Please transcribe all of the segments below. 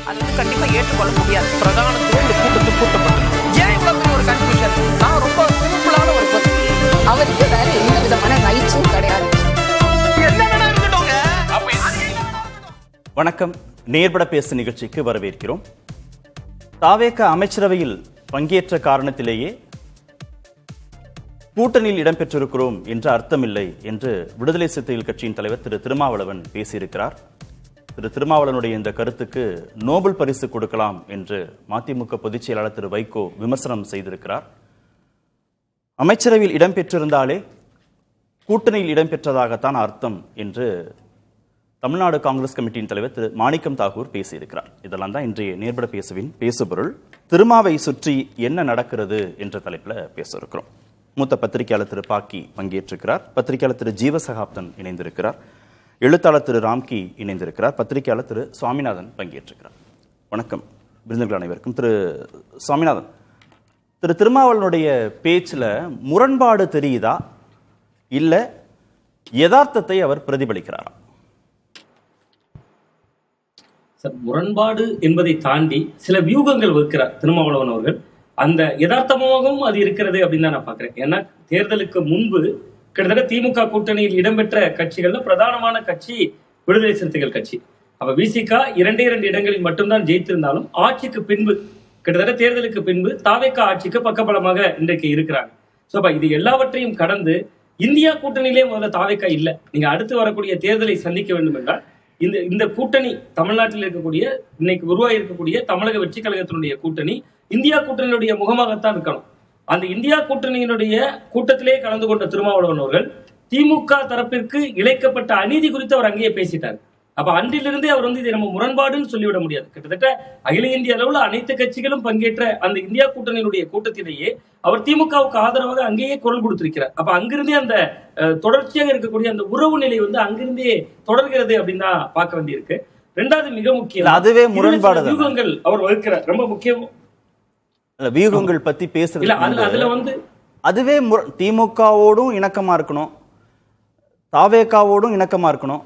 அது கண்டிப்பா ஏற்றுக்கொள்ள முடியாது. பிரதானத்துல இந்த கூட்டத்துக்கு கூட்டப்பட்டது ஏன் இவ்வளவு பெரிய ஒரு கன்ஃபியூஷன்? நான் ரொம்ப சிம்பிளான ஒரு பர்சன். அவருக்கு வேற எந்த விதமான ரைட்ஸும் கிடையாது. வணக்கம். நேர்பட பேசு நிகழ்ச்சிக்கு வரவேற்கிறோம். தாவேக அமைச்சரவையில் பங்கேற்ற காரணத்திலேயே கூட்டணியில் இடம்பெற்றிருக்கிறோம் என்ற அர்த்தமில்லை என்று விடுதலை சிறுத்தைகள் கட்சியின் தலைவர் திரு திருமாவளவன் பேசியிருக்கிறார். திரு திருமாவளவனுடைய இந்த கருத்துக்கு நோபல் பரிசு கொடுக்கலாம் என்று மதிமுக பொதுச் செயலாளர் திரு வைகோ விமர்சனம் செய்திருக்கிறார். அமைச்சரவையில் இடம்பெற்றிருந்தாலே கூட்டணியில் இடம்பெற்றதாகத்தான் அர்த்தம் என்று தமிழ்நாடு காங்கிரஸ் கமிட்டியின் தலைவர் திரு மாணிக்கம் தாகூர் பேசியிருக்கிறார். இதெல்லாம் தான் இன்றைய நேர்பட பேசுவின் பேசுபொருள். திருமாவை சுற்றி என்ன நடக்கிறது என்ற தலைப்பில் பேச இருக்கிறோம். மூத்த பத்திரிகையாளர் திரு பாக்கி பங்கேற்றிருக்கிறார். பத்திரிகையாளர் திரு ஜீவசகாப்தன் இணைந்திருக்கிறார். எழுத்தாளர் திரு ராம்கி இணைந்திருக்கிறார். பத்திரிகையாளர் திரு சுவாமிநாதன் பங்கேற்றிருக்கிறார். வணக்கம் விருந்தினர்கள் அனைவருக்கும். திரு சுவாமிநாதன், திரு திருமாவளவனுடைய பேச்சில் முரண்பாடு தெரியுதா இல்ல யதார்த்தத்தை அவர் பிரதிபலிக்கிறாரா? முரண்பாடு என்பதை தாண்டி சில வியூகங்கள் வைக்கிறார் திருமாவளவன் அவர்கள். அந்த யதார்த்தமாகவும் அது இருக்கிறது அப்படின்னு தான் நான் பாக்குறேன். ஏன்னா தேர்தலுக்கு முன்பு கிட்டத்தட்ட திமுக கூட்டணியில் இடம்பெற்ற கட்சிகள்ல பிரதானமான கட்சி விடுதலை சிறுத்தைகள் கட்சி. அப்ப விசிக 2 இடங்களில் மட்டும்தான் ஜெயித்திருந்தாலும் ஆட்சிக்கு பின்பு கிட்டத்தட்ட தேர்தலுக்கு பின்பு தாவேக ஆட்சிக்கு பக்கபலமாக இன்றைக்கு இருக்கிறாங்க. சோ அப்ப இது எல்லாவற்றையும் கடந்து இந்தியா கூட்டணியிலே முதல்ல தாவேக இல்ல. நீங்க அடுத்து வரக்கூடிய தேர்தலை சந்திக்க வேண்டும் என்றால் இந்த கூட்டணி தமிழ்நாட்டில் இருக்கக்கூடிய இன்னைக்கு உருவாகி இருக்கக்கூடிய தமிழக வெற்றி கழகத்தினுடைய கூட்டணி இந்தியா கூட்டணியுடைய முகமாகத்தான் இருக்கணும். அந்த இந்தியா கூட்டணியினுடைய கூட்டத்திலே கலந்து கொண்ட திருமாவளவன் அவர்கள் திமுக தரப்பிற்கு இழைக்கப்பட்ட அநீதி குறித்து அவர் அங்கேயே பேசிட்டார். அப்ப அன்றிலிருந்தே அவர் இதை நம்ம முரண்பாடுன்னு சொல்லிவிட முடியாது. கிட்டத்தட்ட அகில இந்திய அளவுல அனைத்து கட்சிகளும் பங்கேற்ற அந்த இந்தியா கூட்டணியினுடைய கூட்டத்திலேயே அவர் திமுகவுக்கு ஆதரவாக அங்கேயே குரல் கொடுத்திருக்கிறார். அப்ப அங்கிருந்தே அந்த தொடர்ச்சியாக இருக்கக்கூடிய அந்த உறவு நிலை அங்கிருந்தே தொடர்கிறது அப்படின்னு தான் பார்க்க வேண்டியிருக்கு. ரெண்டாவது மிக முக்கியம், அதுவே முரண்பாடு வியூகங்கள் அவர் வகுக்கிறார். ரொம்ப முக்கியம் வியூகங்கள் பத்தி பேசுறது. அதுல அதுவே திமுகவோடும் இணக்கமா இருக்கணும், தாவேகாவோடும் இணக்கமா இருக்கணும்.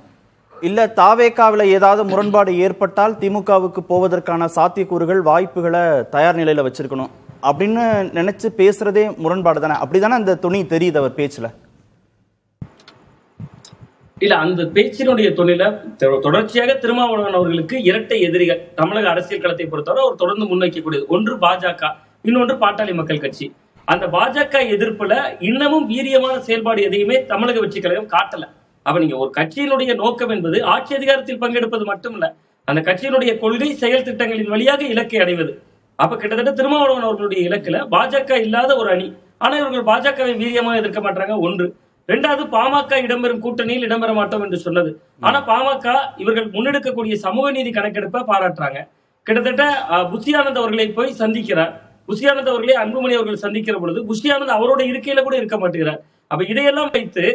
இல்ல தாவேகாவில ஏதாவது முரண்பாடு ஏற்பட்டால் திமுகவுக்கு போவதற்கான சாத்தியக்கூறுகள் வாய்ப்புகளை தயார் நிலையில வச்சிருக்கணும் அப்படின்னு நினைச்சு பேசுறதே முரண்பாடு தானே? அப்படிதானே அந்த துணி தெரியுது அவர் பேச்சுல. இல்ல, அந்த பேச்சினுடைய துணில தொடர்ச்சியாக திருமாவளவன் அவர்களுக்கு இரட்டை எதிரிகள் தமிழக அரசியல் களத்தை பொறுத்தவரை அவர் தொடர்ந்து முன்வைக்கக்கூடியது. ஒன்று பாஜக, இன்னொன்று பாட்டாளி மக்கள் கட்சி. அந்த பாஜக எதிர்ப்புல இன்னமும் வீரியமான செயல்பாடு எதையுமே தமிழக வெற்றி கழகம் காட்டல. அப்ப நீங்க ஒரு கட்சியினுடைய நோக்கம் என்பது ஆட்சி அதிகாரத்தில் பங்கெடுப்பது மட்டுமல்ல, அந்த கட்சியினுடைய கொள்கை செயல் திட்டங்களின் வழியாக இலக்கை அடைவது. அப்ப கிட்டத்தட்ட திருமாவளவன் அவர்களுடைய இலக்குல பாஜக இல்லாத ஒரு அணி. ஆனா இவர்கள் பாஜகவை வீரியமாக எதிர்க்க மாட்டாங்க. ஒன்று. ரெண்டாவது, பாமக இடம்பெறும் கூட்டணியில் இடம்பெற மாட்டோம் என்று சொன்னது. ஆனா பாமக இவர்கள் முன்னெடுக்கக்கூடிய சமூக நீதி கணக்கெடுப்பை பாராட்டுறாங்க. கிட்டத்தட்ட புஷி ஆனந்த் அவர்களை போய் சந்திக்கிறார். புஷி ஆனந்த் அவர்களே அன்புமணி அவர்கள் சந்திக்கிற பொழுது புஷி ஆனந்த் அவரோட இருக்கையில கூட இருக்க மாட்டேங்கிறார். அப்ப இதையெல்லாம் வைத்து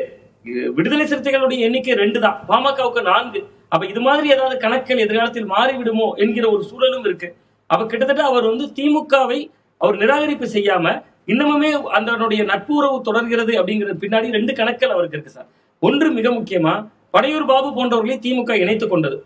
விடுதலை சிறுத்தைகளுடைய எண்ணிக்கை 2 தான், பாமகவுக்கு 4. அப்ப இது மாதிரி ஏதாவது கணக்கில் எதிர்காலத்தில் மாறிவிடுமோ என்கிற ஒரு சூழலும் இருக்கு. அப்ப கிட்டத்தட்ட அவர் திமுகவை அவர் நிராகரிப்பு செய்யாம இன்னமுமே அதனுடைய நட்பு உறவு தொடர்கிறது அப்படிங்கிறது பின்னாடி 2 கணக்கில் அவருக்கு இருக்கு சார். ஒன்று, மிக முக்கியமா படையூர் பாபு போன்றவர்களை திமுக இணைத்துக் கொண்டது.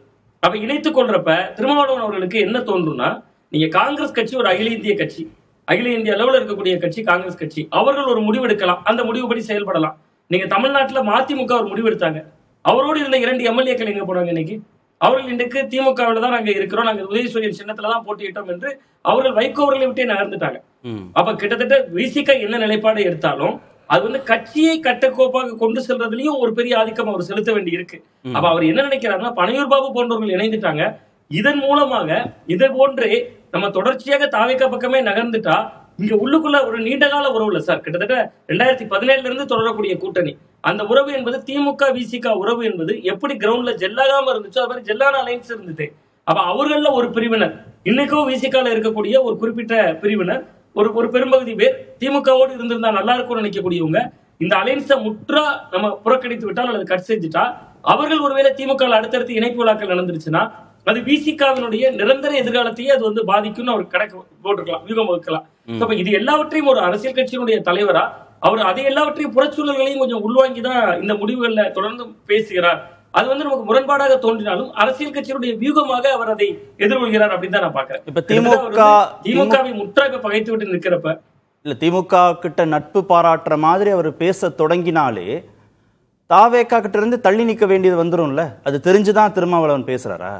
அப்ப இணைத்துக் கொள்றப்ப திருமாவளவன் அவர்களுக்கு என்ன தோன்றும்னா, நீங்க காங்கிரஸ் கட்சி ஒரு அகில இந்திய கட்சி, அகில இந்திய அளவில் இருக்கக்கூடிய கட்சி காங்கிரஸ் கட்சி, அவர்கள் ஒரு முடிவு எடுக்கலாம், அந்த முடிவுபடி செயல்படலாம். நீங்க தமிழ்நாட்டுல மதிமுக ஒரு முடிவு எடுத்தாங்க, அவரோடு இருந்த 2 எம்எல்ஏக்கள் எங்க போனாங்க? இன்னைக்கு அவர்கள் இன்றைக்கு திமுகவில் தான் நாங்க இருக்கிறோம், நாங்க உதயசூரியன் சின்னத்துல தான் போட்டியிட்டோம் என்று அவர்கள் வைகோ அவர்களை விட்டே நகர்ந்துட்டாங்க. அப்ப கிட்டத்தட்ட விசிக என்ன நிலைப்பாடு எடுத்தாலும் அது கட்சியை கட்டக்கோப்பாக கொண்டு செல்றதுலயும் ஒரு பெரிய ஆதிக்கம் அவர் செலுத்த வேண்டி இருக்கு. அப்ப அவர் என்ன நினைக்கிறாருன்னா, பனையூர் பாபு போன்றவர்கள் இணைந்துட்டாங்க, இதன் மூலமாக இதை போன்றே நம்ம தொடர்ச்சியாக தாவேகா பக்கமே நகர்ந்துட்டா இங்க உள்ளுக்குள்ள ஒரு நீண்டகால உறவு இல்ல சார். கிட்டத்தட்ட 2017 இருந்து தொடரக்கூடிய கூட்டணி, அந்த உறவு என்பது திமுக விசிக உறவு என்பது எப்படி கிரவுண்ட்ல ஜெல்லாகாம இருந்துச்சோ அது மாதிரி ஜெல்லான அலைன்ஸ் இருந்துட்டு, அப்ப அவர்கள ஒரு பிரிவினர், இன்னைக்கும் விசிகால இருக்கக்கூடிய ஒரு குறிப்பிட்ட பிரிவினர், ஒரு பெரும்பகுதி பேர் திமுகவோடு இருந்திருந்தா நல்லா இருக்கும்னு நினைக்கக்கூடியவங்க இந்த அலைன்ஸை முற்றா நம்ம புறக்கணித்து விட்டால் அல்லது கட் செஞ்சுட்டா, அவர்கள் ஒருவேளை திமுக அடுத்தடுத்து இணைப்பு விழாக்கள் நடந்துருச்சுன்னா அது விசிகாவினுடைய நிரந்தர எதிர்காலத்தையே அது பாதிக்கும்னு அவர் கணக்கு போட்டிருக்கலாம், வியூகம் வகுக்கலாம். இது எல்லாவற்றையும் ஒரு அரசியல் கட்சியினுடைய தலைவரா அவர் அதை எல்லாவற்றையும் புறச்சூழல்களையும் கொஞ்சம் உள்வாங்கிதான் இந்த முடிவுகள்ல தொடர்ந்து பேசுகிறார் அது வந்து நமக்கு முரண்பாடாக தோன்றினாலும் அரசியல் கட்சியினுடைய வியூகமாக அவர் அதை எதிர்கொள்கிறார் அப்படின்னு தான் நான் பாக்குறேன். இப்ப திமுகவை முற்றாக பகைத்து விட்டு நிற்கிறப்ப இல்ல திமுக கிட்ட நட்பு பாராட்டுற மாதிரி அவர் பேச தொடங்கினாலே தாவேகா கிட்ட இருந்து தள்ளி நிக்க வேண்டியது வந்துரும்ல. அது தெரிஞ்சுதான் திருமாவளவன் பேசுறாரா?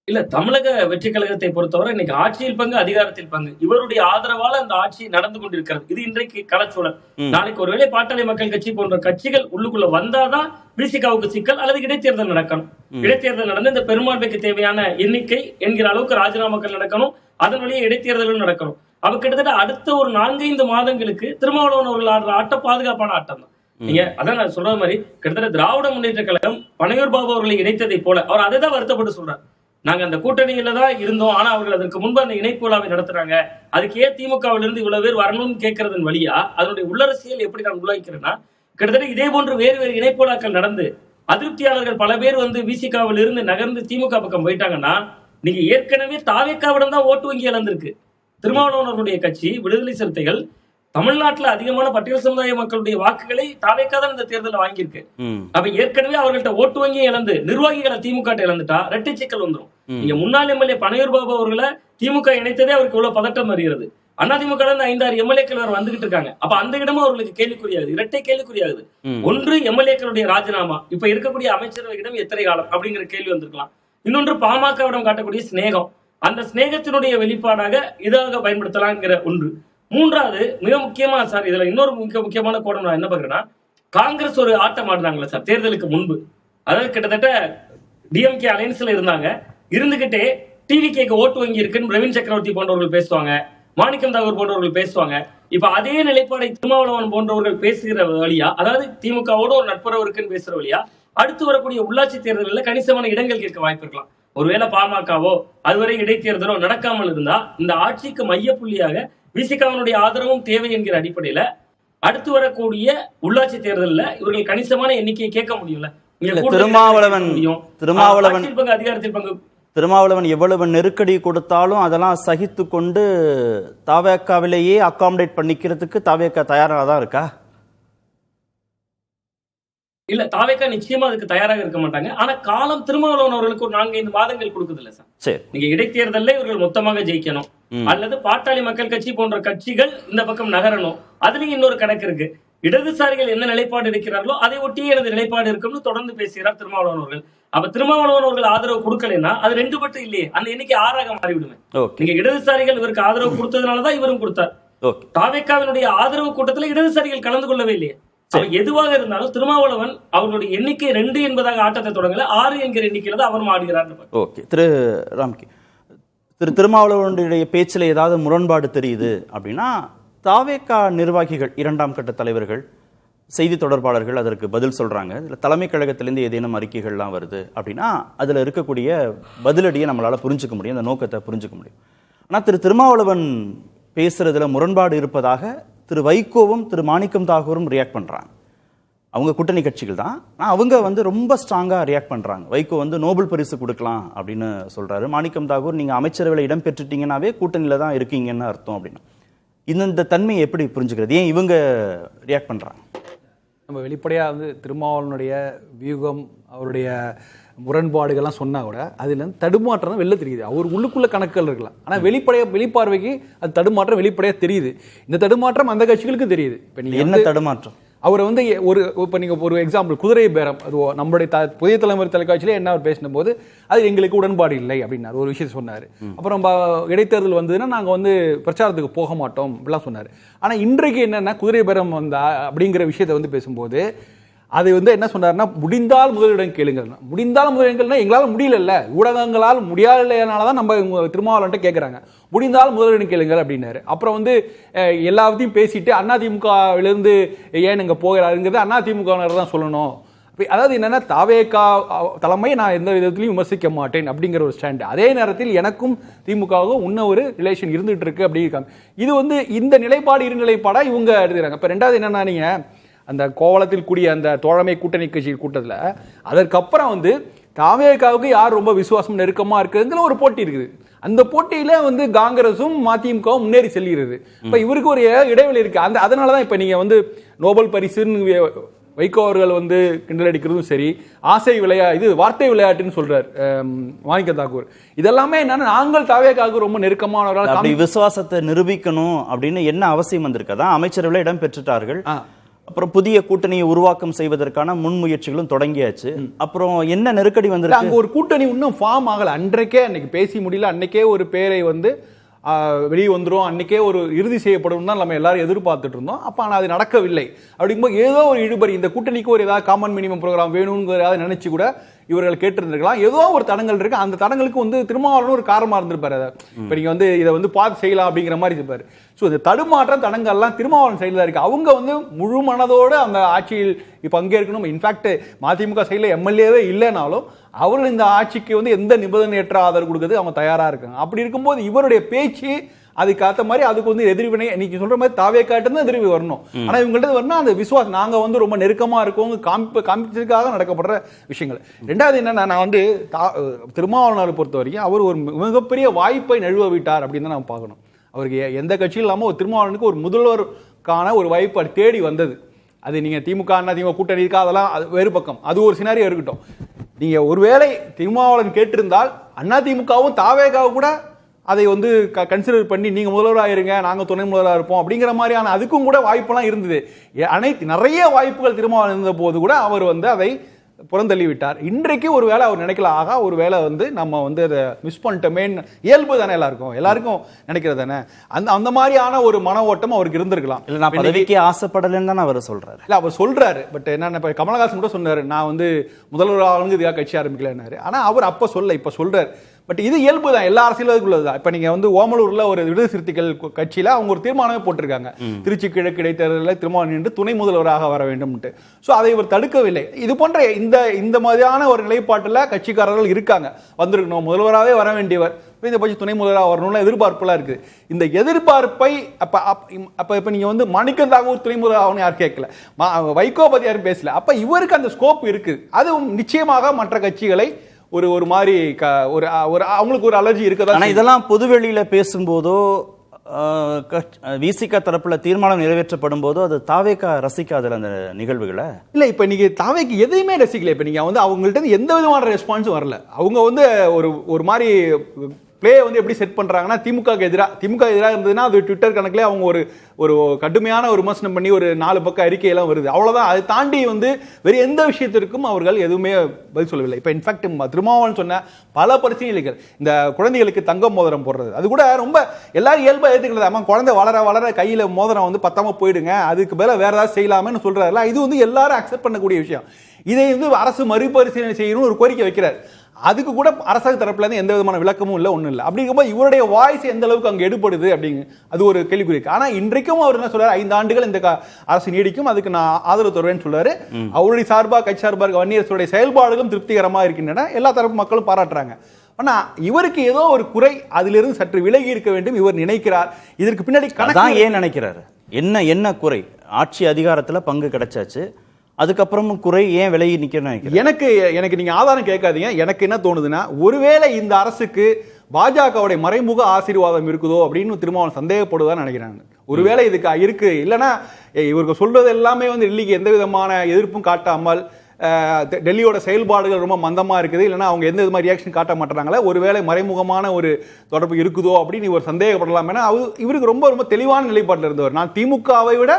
இல்ல, தமிழக வெற்றி கழகத்தை பொறுத்தவரை இன்னைக்கு ஆட்சியில் பங்கு, அதிகாரத்தில் பங்கு, இவருடைய ஆதரவால அந்த ஆட்சி நடந்து கொண்டிருக்கிறது. இது இன்றைக்கு களச்சூழல். நாளைக்கு ஒருவேளை பாட்டாளி மக்கள் கட்சி போன்ற கட்சிகள் உள்ளுக்குள்ள வந்தாதான் விசிகாவுக்கு சிக்கல் அல்லது இடைத்தேர்தல் நடக்கணும். இடைத்தேர்தல் நடந்து இந்த பெரும்பான்மைக்கு தேவையான எண்ணிக்கை என்கிற அளவுக்கு ராஜினாமாக்கள் நடக்கணும். அதன் வழியே இடைத்தேர்தலும் நடக்கணும். அவ கிட்டத்தட்ட அடுத்த ஒரு 4-5 மாதங்களுக்கு திருமாவளவன் அவர்கள் ஆடுற ஆட்டம் பாதுகாப்பான ஆட்டம் தான். நீங்க அதான் நான் சொல்ற மாதிரி கிட்டத்தட்ட திராவிட முன்னேற்ற கழகம் பனையூர் பாபு அவர்களை இணைத்ததை போல அவர் அதை தான் வருத்தப்பட்டு சொல்றாரு. நாங்க அந்த கூட்டணியில தான் இருந்தோம், ஆனா அவர்கள் அதற்கு முன்பு அந்த இணைப்பு விழாவை நடத்துறாங்க, அதுக்கு ஏன் திமுகவில இருந்து இவ்வளவு பேர் வரணும்னு கேட்கறதன் வழியா அதனுடைய உள்ளரசியல் எப்படி நான் உள்வாய்க்கிறேன்னா, கிட்டத்தட்ட இதே போன்று வேறு வேறு இணைப்பு விழாக்கள் நடந்து அதிருப்தியாளர்கள் பல பேர் வந்து விசிகாவில் இருந்து நகர்ந்து திமுக பக்கம் போயிட்டாங்கன்னா, நீங்க ஏற்கனவே தாவேக்காவிடம் தான் ஓட்டு வங்கி இழந்திருக்கு. திருமாவளவன் அவர்களுடைய கட்சி விடுதலை சிறுத்தைகள் தமிழ்நாட்டில் அதிகமான பட்டியல் சமுதாய மக்களுடைய வாக்குகளை தாவேக்கா தான் இந்த தேர்தலில் வாங்கியிருக்கு. அப்ப ஏற்கனவே அவர்கள்ட்ட ஓட்டு வங்கியை இழந்து நிர்வாகிகளை திமுக இழந்துட்டா இரட்டை சிக்கல் வந்துடும். நீங்க முன்னாள் எம்எல்ஏ பனையூர் பாபு அவர்களை திமுக இணைத்ததே அவருக்கு இவ்வளவு பதட்டம் வருகிறது. அதிமுக 5-6 எம்எல்ஏக்கள் வேற வந்துகிட்டு இருக்காங்க. அப்ப அந்த இடமும் அவர்களுக்கு கேள்விக்குறியாகுது, இரட்டை கேள்விக்குறியாகுது. ஒன்று எம்எல்ஏக்களுடைய ராஜினாமா, இப்ப இருக்கக்கூடிய அமைச்சரவையிடம் எத்தனை காலம் அப்படிங்கிற கேள்வி வந்திருக்கலாம். இன்னொன்று பாமகவிடம் காட்டக்கூடிய சிநேகம், அந்த சிநேகத்தினுடைய வெளிப்பாடாக இதாக பயன்படுத்தலாம்ங்கிற ஒன்று. மூன்றாவது மிக முக்கியமா சார், இதுல இன்னொரு முக்கியமான கோணம் நான் என்ன பாக்குறேன்னா, காங்கிரஸ் ஒரு ஆட்டம் ஆடுறாங்களா சார் தேர்தலுக்கு முன்பு. அதாவது கிட்டத்தட்ட டிஎம்கே அலையன்ஸ்ல இருந்தாங்க, இருந்துகிட்டே டிவிகேக்கு ஓட்டு வங்கி இருக்குன்னு பிரவீன் சக்கரவர்த்தி போன்றவர்கள் பேசுவாங்க, மாணிக்கம் தாகூர் போன்றவர்கள் பேசுவாங்க. இப்ப அதே நிலைப்பாடை திருமாவளவன் போன்றவர்கள் பேசுகிற வழியா, அதாவது திமுகவோட ஒரு நட்புறவு இருக்குன்னு பேசுற வழியா அடுத்து வரக்கூடிய உள்ளாட்சி தேர்தலில் கணிசமான இடங்கள் கேட்க வாய்ப்பு இருக்கலாம். ஒருவேளை பாமகவோ அதுவரை இடைத்தேர்தலோ நடக்காமல் இருந்தா இந்த ஆட்சிக்கு மைய புள்ளியாக விசிகாவினுடைய ஆதரவும் தேவை என்கிற அடிப்படையில அடுத்து வரக்கூடிய உள்ளாட்சி தேர்தலில் இவர்கள் கணிசமான எண்ணிக்கையை கேட்க முடியும்ல. திருமாவளவன் எவ்வளவு நெருக்கடி கொடுத்தாலும் அதெல்லாம் சகித்து கொண்டு தாவேக்காவிலேயே அகாமடேட் பண்ணிக்கிறதுக்கு தாவேக்கா தயாராக தான் இருக்கா? இல்ல, தாவேக்கா நிச்சயமா அதுக்கு தயாராக இருக்க மாட்டாங்க. ஆனா காலம் திருமாவளவன் அவர்களுக்கு ஒரு 4-5 மாதங்கள் கொடுக்குது இல்ல சார். நீங்க இடைத்தேர்தல்ல இவர்கள் மொத்தமாக ஜெயிக்கணும், அல்லது பாட்டாளி மக்கள் கட்சி போன்ற கட்சிகள் இந்த பக்கம் நகரணும். அதுலயும் இன்னொரு கணக்கு இருக்கு. இடதுசாரிகள் என்ன நிலைப்பாடு இருக்கிறார்களோ அதை ஒட்டியே எனது நிலைப்பாடு இருக்கும்னு தொடர்ந்து பேசுகிறார் திருமாவளவன் அவர்கள். அப்ப திருமாவளவன் அவர்கள் ஆதரவு கொடுக்கலன்னா அது 2 பட்டு இல்லையே, அந்த எண்ணிக்கை 6ஆக மாறிவிடுமே. நீங்க இடதுசாரிகள் இவருக்கு ஆதரவு கொடுத்ததுனாலதான் இவரும் கொடுத்தார். தாவேக்காவினுடைய ஆதரவு கூட்டத்தில் இடதுசாரிகள் கலந்து கொள்ளவே இல்லையே. எதுவாக இருந்தாலும் திருமாவளவன் அவர்களுடைய எண்ணிக்கை 2 என்பதாக ஆட்டத்தை தொடங்கல, 6 என்கிற எண்ணிக்கையில தான் அவரும் ஆடுகிறார். ஓகே, திரு ராம்கி, திருமாவளவனுடைய பேச்சில் ஏதாவது முரண்பாடு தெரியுது அப்படின்னா தாவேக்கா நிர்வாகிகள், 2ஆம் கட்ட தலைவர்கள், செய்தி தொடர்பாளர்கள் அதற்கு பதில் சொல்றாங்க. இதில் தலைமை கழகத்திலேருந்து ஏதேனும் அறிக்கைகள்லாம் வருது அப்படின்னா அதில் இருக்கக்கூடிய பதிலடியை நம்மளால புரிஞ்சுக்க முடியும், அந்த நோக்கத்தை புரிஞ்சுக்க முடியும். ஆனால் திருமாவளவன் பேசுறதுல முரண்பாடு இருப்பதாக திரு வைகோவும் திரு மாணிக்கம் தாகூரும் ரியாக்ட் பண்றாங்க. அவங்க கூட்டணி கட்சிகள் தான், அவங்க ரொம்ப ஸ்ட்ராங்கா ரியாக்ட் பண்றாங்க. வைகோ நோபல் பரிசு கொடுக்கலாம் அப்படின்னு சொல்றாரு. மாணிக்கம் தாகூர் நீங்க அமைச்சரவையில் இடம் பெற்றுட்டீங்கன்னாவே கூட்டணியில தான் இருக்கீங்கன்னு அர்த்தம் அப்படின்னு. இந்த தன்மையை எப்படி புரிஞ்சுக்கிறது? ஏன் இவங்க ரியாக்ட் பண்றாங்க? நம்ம வெளிப்படையா திருமாவளவனுடைய வியூகம், அவருடைய முரண்பாடுகள்லாம் சொன்னா கூட அதுல தடுமாற்றம் தான் வெளில தெரியுது. அவர் உள்ளுக்குள்ள கணக்குகள் இருக்கலாம், ஆனா வெளிப்பார்வைக்கு அது தடுமாற்றம் வெளிப்படையா தெரியுது. இந்த தடுமாற்றம் அந்த கட்சிகளுக்கு தெரியுது. இப்ப நீங்க என்ன தடுமாற்றம்? அவர் இப்போ நீங்கள் ஒரு எக்ஸாம்பிள் குதிரை பேரம், அது நம்மளுடைய புதிய தலைமுறை தொலைக்காட்சியிலே என்ன அவர் பேசின போது அது எங்களுக்கு உடன்பாடு இல்லை அப்படின்னாரு, ஒரு விஷயத்தை சொன்னார். அப்புறம் இடைத்தேர்தல் வந்ததுன்னா நாங்கள் பிரச்சாரத்துக்கு போக மாட்டோம் அப்படிலாம் சொன்னார். ஆனால் இன்றைக்கு என்னென்னா குதிரை பேரம் வந்தா அப்படிங்கிற விஷயத்தை பேசும்போது அது என்ன சொன்னார்னா, முடிந்தால் முதலிடம் கேளுங்கள். முடிந்தால் முதலிடங்கள்னா எங்களால் முடியல, ஊடகங்களால் முடியாதனால தான் நம்ம திருமாவளவன்ட்ட கேட்குறாங்க. முடிந்தால் முதலிடம் கேளுங்கள் அப்படின்னாரு. அப்புறம் எல்லாத்தையும் பேசிட்டு அதிமுகவிலிருந்து ஏன் இங்கே போகிறாருங்கிறது அதிமுகவினர் தான் சொல்லணும். அதாவது என்னன்னா, தாவேகா தலைமை நான் எந்த விதத்திலையும் விமர்சிக்க மாட்டேன் அப்படிங்கிற ஒரு ஸ்டாண்ட். அதே நேரத்தில் எனக்கும் திமுகவும் இன்னும் ஒரு ரிலேஷன் இருந்துட்டு இருக்கு அப்படி இருக்காங்க. இது இந்த நிலைப்பாடு இரு நிலைப்பாடா இவங்க எடுத்துக்கிறாங்க. இப்போ ரெண்டாவது என்னன்னா, நீங்க அந்த கோவளத்தில் கூடிய அந்த தோழமை கூட்டணி கட்சி கூட்டத்தில் அதற்கப்புறம் தாவேகாவுக்கு யார் ரொம்ப விசுவாசம் நெருக்கமா இருக்குதுங்கிற ஒரு போட்டி இருக்குது. அந்த போட்டியில காங்கிரஸும் மதிமுகவும் முன்னேறி செல்கிறது. இப்ப இவருக்கு ஒரு இடைவெளி இருக்கு. அதனாலதான் இப்ப நீங்க நோபல் பரிசுன்னு வைகோ அவர்கள் வந்து கிண்டல் அடிக்கிறதும் சரி, ஆசை இது வார்த்தை விளையாட்டுன்னு சொல்றார் மாணிக்க தாக்கூர். இதெல்லாமே என்னன்னா நாங்கள் தாவேக்காவுக்கு ரொம்ப நெருக்கமானவர்கள். அப்படி விசுவாசத்தை நிரூபிக்கணும் அப்படின்னு என்ன அவசியம் வந்திருக்கதா? அமைச்சரவையில் இடம் பெற்றுட்டார்கள். அப்புறம் புதிய கூட்டணியை உருவாக்கம் செய்வதற்கான முன்முயற்சிகளும் தொடங்கியாச்சு. அப்புறம் என்ன நெருக்கடி வந்திருக்கு? அங்க ஒரு கூட்டணி இன்னும் ஃபார்ம் ஆகல. அன்றைக்கே அன்னைக்கு பேசி முடியல. அன்னைக்கே ஒரு பேரை வந்து வெளியே வந்துடும், அன்னைக்கே ஒரு இறுதி செய்யப்படும் தான் நம்ம எல்லாரும் எதிர்பார்த்துட்டு இருந்தோம். அப்ப ஆனால் அது நடக்கவில்லை. அப்படிங்கும்போது ஏதோ ஒரு இழுபறி, இந்த கூட்டணிக்கு ஒரு ஏதாவது காமன் மினிமம் ப்ரோக்ராம் வேணும்ங்கிறத நினைச்சு கூட இவர்கள் கேட்டிருந்திருக்கலாம். ஏதோ ஒரு தடங்கள் இருக்கு. அந்த தடங்களுக்கு வந்து திருமாவளவன் ஒரு காரணமா இருந்திருப்பாரு. இப்ப நீங்க வந்து இதை வந்து பார்த்து செய்யலாம் அப்படிங்கிற மாதிரி இருப்பாரு. ஸோ இந்த தடுமாற்ற தடங்கள்லாம் திருமாவளவன் சைடில் இருக்கு. அவங்க வந்து முழு மனதோடு அந்த ஆட்சியில் பங்கேற்கணும். இன்ஃபேக்ட் மதிமுக சைடில் எம்எல்ஏவே இல்லைனாலும் அவர்கள் இந்த ஆட்சிக்கு வந்து எந்த நிபந்தனையற்ற ஆதரவு கொடுக்குறது அவங்க தயாரா இருக்காங்க. அப்படி இருக்கும்போது இவருடைய பேச்சு அதுக்கு ஏற்ற மாதிரி அதுக்கு வந்து எதிர்வினை நீங்க சொல்ற மாதிரி தாவே காட்டுன்னு எதிர்வி வரணும். ஆனா இவங்கள்ட்ட வரணும் அந்த விசுவாசம், நாங்க வந்து ரொம்ப நெருக்கமா இருக்கோம் காமிச்சதுக்காக நடக்கப்படுற விஷயங்கள். ரெண்டாவது என்னன்னா, நான் வந்து திருமாவளவனை பொறுத்த வரைக்கும் அவர் ஒரு மிகப்பெரிய வாய்ப்பை நழுவ விட்டார் அப்படின்னு தான் நம்ம பார்க்கணும். அவருக்கு எந்த கட்சியும் இல்லாமல் ஒரு திருமாவளவனுக்கு ஒரு முதல்வருக்கான ஒரு வாய்ப்பு தேடி வந்தது. அது நீங்க திமுக அதிமுக கூட்டணி இருக்கா, அதெல்லாம் வேறு பக்கம், அது ஒரு சினாரியோ இருக்கட்டும். நீங்க ஒருவேளை திருமாவளவன் கேட்டிருந்தால் அதிமுகவும் தாவேகாவும் கூட அதை வந்து கன்சிடர் பண்ணி நீங்க முதல்வராக இருங்க, நாங்க துணை முதல்வராக இருப்போம் அப்படிங்கிற மாதிரியான அதுக்கும் கூட வாய்ப்பெல்லாம் இருந்தது. நிறைய வாய்ப்புகள் திருமாவளவன் இருந்த போது கூட அவர் வந்து அதை புறந்தள்ளி விட்டார். இன்றைக்கு ஒரு வேளை அவர் நினைக்கல, ஆகா ஒரு வேளை வந்து நம்ம வந்து அதை மிஸ் பண்ணிட்டோமே, இயல்பு தானே எல்லாருக்கும் நினைக்கிறது தானே. அந்த மாதிரியான ஒரு மன ஓட்டம் அவருக்கு இருந்திருக்கலாம். இல்ல நான் பதவிக்கு ஆசைப்படலன்னு தான் அவர் சொல்றாரு. இல்ல அவர் சொல்றாரு. பட் என்ன, இப்ப கமலஹாசன் கூட சொன்னாரு, நான் வந்து முதல்வராக இதுக்காக கட்சி ஆரம்பிக்கலன்னாரு. ஆனா அவர் அப்ப இப்ப சொல்றாரு. பட் இது இயல்பு தான், எல்லா அரசியலுக்குள்ளதுதான். இப்ப நீங்க வந்து ஓமலூர்ல ஒரு விடுதலை சிறுத்தைகள் கட்சியில அவங்க ஒரு தீர்மானமே போட்டிருக்காங்க, திருச்சி கிழக்கு இடைத்தேர்தலில் திருமாவளவன் நின்று துணை முதல்வராக வர வேண்டும். சோ அதை இவர் தடுக்கவில்லை. இது போன்ற இந்த மாதிரியான ஒரு நிலைப்பாட்டுல கட்சிக்காரர்கள் இருக்காங்க. வந்திருக்கணும், முதல்வராகவே வர வேண்டியவர் இந்த பட்ச துணை முதல்வராக வரணும்னு எதிர்பார்ப்புலாம் இருக்கு. இந்த எதிர்பார்ப்பை அப்ப நீங்க வந்து மாணிக்கம் தாக்கூர் துணை முதல்வராக யாரும் கேட்கல, வைகோ பத்தி யாரும் பேசல. அப்ப இவருக்கு அந்த ஸ்கோப் இருக்கு. அது நிச்சயமாக மற்ற கட்சிகளை ஒரு மாதிரி அவங்களுக்கு ஒரு அலர்ஜி இருக்குதா. ஆனா இதெல்லாம் பொதுவெளியில பேசும்போதோ விசிக தரப்புல தீர்மானம் நிறைவேற்றப்படும் போதோ அது தாவேக்கா ரசிக்காத அந்த நிகழ்வுகளை இல்ல. இப்ப நீங்க தாவேக்கு எதையுமே ரசிக்கல. இப்ப நீங்க வந்து அவங்கள்ட்ட எந்த விதமான ரெஸ்பான்ஸும் வரல. அவங்க வந்து ஒரு மாதிரி பிளே வந்து எப்படி செட் பண்றாங்கன்னா, திமுக எதிராக இருந்ததுன்னா அது ட்விட்டர் கணக்குல அவங்க ஒரு கடுமையான ஒரு விமர்சனம் பண்ணி ஒரு 4 பக்க அறிக்கையெல்லாம் வருது, அவ்வளவுதான். அதை தாண்டி வந்து வேற எந்த விஷயத்திற்கும் அவர்கள் எதுவுமே பதில் சொல்லவில்லை. இப்ப இன்ஃபேக்ட் திருமாவளவன் சொன்ன பல பரிசீலனைகள், இந்த குழந்தைகளுக்கு தங்கம் மோதிரம் போடுறது, அது கூட ரொம்ப எல்லாரும் இயல்பா ஏற்றுக்கிறது. குழந்தை வளர வளர கையில மோதிரம் வந்து பத்தாம போயிடுங்க, அதுக்கு பதிலா வேற ஏதாவது செய்யலாமேன்னு சொல்றாருல, இது வந்து எல்லாரும் அக்செப்ட் பண்ணக்கூடிய விஷயம். இதை வந்து அரசு மறுபரிசீலனை செய்யணும் ஒரு கோரிக்கை வைக்கிறார். அதுக்கு கூட அரசாங்க தரப்புல இருந்து எந்த விதமான விளக்கமும் இல்லை, ஒன்றும் இல்லை. அப்படிங்கும்போது இவருடைய வாய்ஸ் எந்த அளவுக்கு அங்கே எடுபடுது அப்படிங்க அது ஒரு கேள்விக்குறி இருக்கு. ஆனா இன்றைக்கும் அவர் என்ன சொல்றாரு, 5 ஆண்டுகள் இந்த அரசு நீடிக்கும், அதுக்கு நான் ஆதரவு தருவேன்னு சொல்றாரு. அவருடைய சார்பாக கட்சி சார்பாக வன்னியரசுடைய செயல்பாடுகளும் திருப்திகரமாக இருக்கின்றன, எல்லா தரப்பு மக்களும் பாராட்டுறாங்க. ஆனா இவருக்கு ஏதோ ஒரு குறை, அதிலிருந்து சற்று விலகி இருக்க வேண்டும் இவர் நினைக்கிறார். இதற்கு பின்னாடி கணக்கு ஏன் நினைக்கிறாரு? என்ன குறை? ஆட்சி அதிகாரத்துல பங்கு கிடைச்சாச்சு, அதுக்கப்புறமும் குறை ஏன் விலகி நிக்கிறேன்? எனக்கு நீங்க ஆதாரம் கேட்காதீங்க. எனக்கு என்ன தோணுதுன்னா, ஒருவேளை இந்த அரசுக்கு பாஜகவுடைய மறைமுக ஆசீர்வாதம் இருக்குதோ அப்படின்னு திருமாவளவன் சந்தேகப்படுவதான் நினைக்கிறாங்க. ஒருவேளை இதுக்கு இருக்கு, இல்லைன்னா இவருக்கு சொல்றது எல்லாமே வந்து டெல்லிக்கு எந்த விதமான எதிர்ப்பும் காட்டாமல், டெல்லியோட செயல்பாடுகள் ரொம்ப மந்தமா இருக்குது, இல்லைன்னா அவங்க எந்த விதமான ரியாக்ஷன் காட்ட மாட்டாங்களே, ஒருவேளை மறைமுகமான ஒரு தொடர்பு இருக்குதோ அப்படின்னு இவர் சந்தேகப்படலாம். ஏன்னா இவருக்கு ரொம்ப தெளிவான நிலைப்பாட்டில் இருந்தவர். நான் திமுகவை விட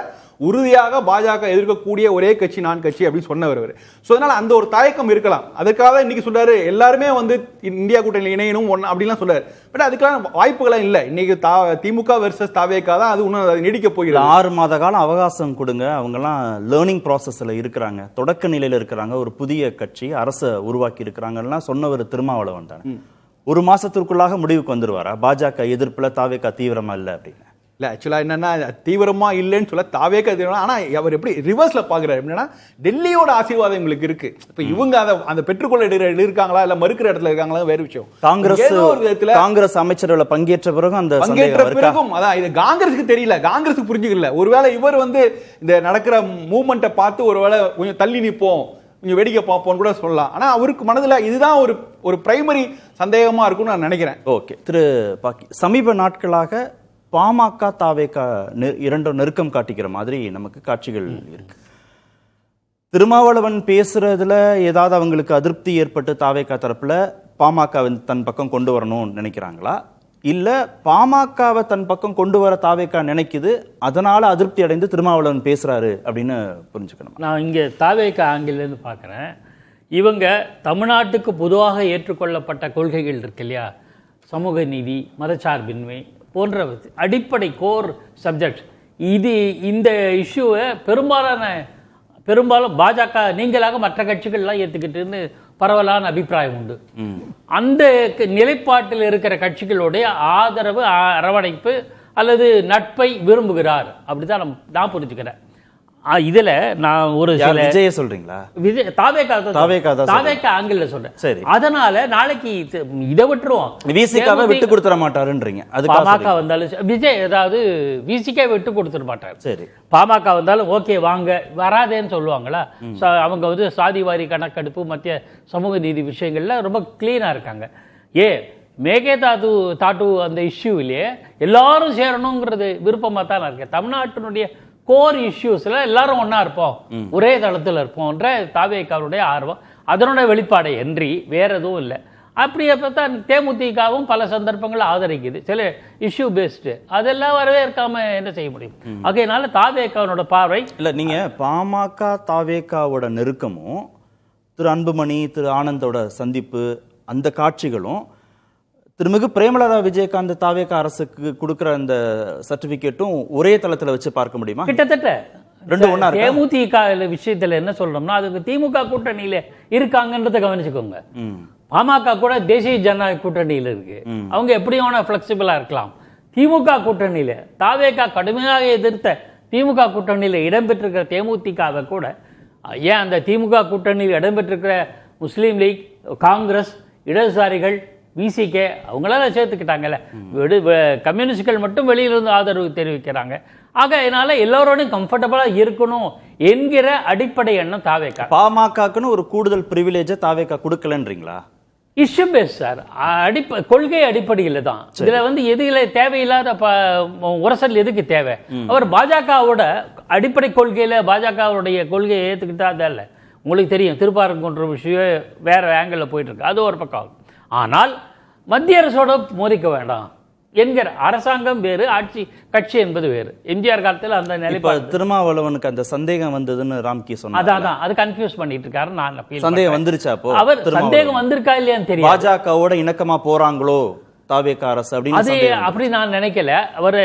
உறுதியாக பாஜக எதிர்க்கக்கூடிய ஒரே கட்சி நான் கட்சி அப்படின்னு சொன்னவர். சோ அதனால அந்த ஒரு தயக்கம் இருக்கலாம். அதுக்காக இன்னைக்கு சொல்றாரு எல்லாருமே வந்து இந்தியா கூட்டணியில் இணையணும் அப்படின்லாம் சொல்றாரு. பட் அதுக்கெல்லாம் வாய்ப்புகளாம் இல்லை. இன்னைக்கு திமுக வெர்சஸ் தாவேகா தான், அது இன்னும் நீடிக்க போகிறது. 6 மாத காலம் அவகாசம் கொடுங்க. அவங்க எல்லாம் லேர்னிங் ப்ராசஸ்ல இருக்கிறாங்க, தொடக்க நிலையில இருக்கிறாங்க, ஒரு புதிய கட்சி அரசை உருவாக்கி இருக்கிறாங்கலாம் சொன்னவர் திருமாவளவன் தான். 1 மாசத்திற்குள்ளாக முடிவுக்கு வந்துருவாரா பாஜக எதிர்ப்புல தாவேகா தீவிரமா இல்லை அப்படின்னு? இல்ல ஆக்சுவலா என்னன்னா, தீவிரமா இல்லைன்னு சொல்ல தாவேக்கா தீவிரம். ஆனா அவர் எப்படி ரிவர்ஸ்ல பாக்குறாரு அப்படின்னா, டெல்லியோட ஆசீர்வாதம் உங்களுக்கு இருக்கு. இப்ப இவங்க அந்த பெற்றுக்கொள்ள இருக்காங்களா இல்ல மறுக்கிற இடத்துல இருக்காங்களா வேற விஷயம். காங்கிரஸ் அமைச்சரவையில பங்கேற்ற பிறகு அதான் இது காங்கிரஸுக்கு தெரியல, காங்கிரஸுக்கு புரிஞ்சுக்கல. ஒருவேளை இவர் வந்து இந்த நடக்கிற மூவ்மெண்ட்டை பார்த்து ஒருவேளை கொஞ்சம் தள்ளி நிற்போம், கொஞ்சம் வேடிக்கை பார்ப்போம்னு கூட சொல்லலாம். ஆனா அவருக்கு மனதில் இதுதான் ஒரு பிரைமரி சந்தேகமா இருக்கும்னு நான் நினைக்கிறேன். ஓகே திரு பாக்கி, சமீப நாட்களாக பாமக தாவேகா இரண்டும் நெருக்கம் காட்டிக்கிற மாதிரி நமக்கு காட்சிகள் இருக்கு. திருமாவளவன் பேசுறதுல ஏதாவது அவங்களுக்கு அதிருப்தி ஏற்பட்டு தாவேகா தரப்புல பாமக தன் பக்கம் கொண்டு வரணும்னு நினைக்கிறாங்களா, இல்ல பாமகவை தன் பக்கம் கொண்டு வர தாவேகா நினைக்குது, அதனால அதிருப்தி அடைந்து திருமாவளவன் பேசுறாரு அப்படின்னு புரிஞ்சுக்கணும்? நான் இங்கே தாவேகா ஆங்கிலேருந்து பார்க்குறேன். இவங்க தமிழ்நாட்டுக்கு பொதுவாக ஏற்றுக்கொள்ளப்பட்ட கொள்கைகள் இருக்கு இல்லையா, சமூக நீதி, மதச்சார்பின்மை போன்ற அடிப்படை கோர் சப்ஜெக்ட், இந்த இஷ்யூவை பெரும்பாலும் பாஜக நீங்களாக மற்ற கட்சிகள்லாம் ஏற்றுக்கிட்டுன்னு பரவலான அபிப்பிராயம் உண்டு. அந்த நிலைப்பாட்டில் இருக்கிற கட்சிகளுடைய ஆதரவு, அரவணைப்பு அல்லது நட்பை விரும்புகிறார், அப்படிதான் நான் புரிஞ்சுக்கிறேன். இதுல நான் ஒரு விஜய சொல்றீங்களா? விஜய் தாவேகா ஆங்கில சொல்றேன். சரி, அதனால நாளைக்கு இதை விட்டுருவோம், விசிகாவை விட்டு கொடுத்துட மாட்டாருன்றீங்க. அது பாமக வந்தாலும் விஜய் ஏதாவது விசிகா விட்டு கொடுத்துட மாட்டாரு. சரி, பாமக வந்தாலும் ஓகே வாங்க வராதேன்னு சொல்லுவாங்களா? அவங்க சாதிவாரி கணக்கெடுப்பு, மத்திய சமூக நீதி விஷயங்கள்ல ரொம்ப கிளீனா இருக்காங்க. மேகதாது அந்த இஷ்யூவிலேயே எல்லாரும் சேரணுங்கிறது விருப்பமா தான் இருக்கேன். தமிழ்நாட்டினுடைய கோர் இஷ்யூஸ்ல எல்லாரும் ஒன்னா இருப்போம், ஒரே தளத்தில் இருப்போம்ன்ற தாவேகாவுடைய ஆர்வம், அதனுடைய வெளிப்பாடு என்று வேற எதுவும் இல்லை. அப்படியே பார்த்தா தேமுதிகவும் பல சந்தர்ப்பங்கள் ஆதரிக்குது, சில இஷ்யூ பேஸ்டு, அதெல்லாம் வரவேற்காம என்ன செய்ய முடியும்? அதனால தாவேகாவோட பார்வை இல்ல. நீங்க பாமக தாவேகாவோட நெருக்கமும், திரு அன்புமணி திரு ஆனந்தோட சந்திப்பு, அந்த காட்சிகளும், திருமிகு பிரேமலதா விஜயகாந்த் தாவேகா அரசுக்கு கொடுக்கிற அந்த சர்டிபிகேட்டும் ஒரே தளத்துல வச்சு பார்க்க முடியுமா? கிட்டத்தட்ட ரெண்டு ஒண்ணா இருக்கு. தேமுதிக விஷயத்துல என்ன சொல்றோம்னா, அதுக்கு திமுக கூட்டணியில இருக்காங்கன்றத கவனிச்சுக்கோங்க. பாமக கூட தேசிய ஜனநாயக கூட்டணியில இருக்கு, அவங்க எப்படியும் பிளெக்சிபிளா இருக்கலாம். திமுக கூட்டணியில தாவேகா கடுமையாக எதிர்த்த திமுக கூட்டணியில இடம்பெற்றிருக்கிற தேமுதிகவை கூட, ஏன் அந்த திமுக கூட்டணியில் இடம்பெற்றிருக்கிற முஸ்லீம் லீக், காங்கிரஸ், இடதுசாரிகள், விசிகே அவங்களால சேர்த்துக்கிட்டாங்கல்ல, கம்யூனிஸ்டுகள் மட்டும் வெளியிலிருந்து ஆதரவு தெரிவிக்கிறாங்க. அதனால எல்லாரோடையும் கம்ஃபர்டபுளா இருக்கணும் என்கிற அடிப்படை எண்ணம் தாவேகா. பாமகக்குன்னு ஒரு கூடுதல் பிரிவிலேஜ் தாவேகா கொடுக்கலன்றீங்களா? இஷ்யூ பேஸ் சார், கொள்கை அடிப்படையில் தான். இதுல எதுல தேவையில்லாத உரசல் எதுக்கு தேவை? அவர் பாஜகவோட அடிப்படை கொள்கையில பாஜகவுடைய கொள்கையை ஏத்துக்கிட்டா அதல்ல. உங்களுக்கு தெரியும், திருப்பாரங்குன்ற விஷயம் வேற ஆங்கிள் போயிட்டு இருக்கு, அது ஒரு பக்கம். ஆனால் மத்திய அரசோட மோதிக்க வேண்டாம் என்கிற அரசாங்கம் வேறு, ஆட்சி கட்சி என்பது வேறு. எம்ஜிஆர் காலத்தில் அந்த நிலைப்பாடு. திருமாவளவனுக்கு அந்த சந்தேகம் வந்ததுன்னு ராம்கி சொன்னார். அதான் அது கன்ஃபியூஸ் பண்ணிட்டு இருக்காரு. நான் சந்தேகம் வந்துருச்சா? அப்போ அவர் சந்தேகம் வந்திருக்கா இல்லையான்னு தெரியும். பாஜகவோட இணக்கமா போறாங்களோ தாவேகா அரசு அப்படின்னு அது அப்படி நான் நினைக்கல. அவர்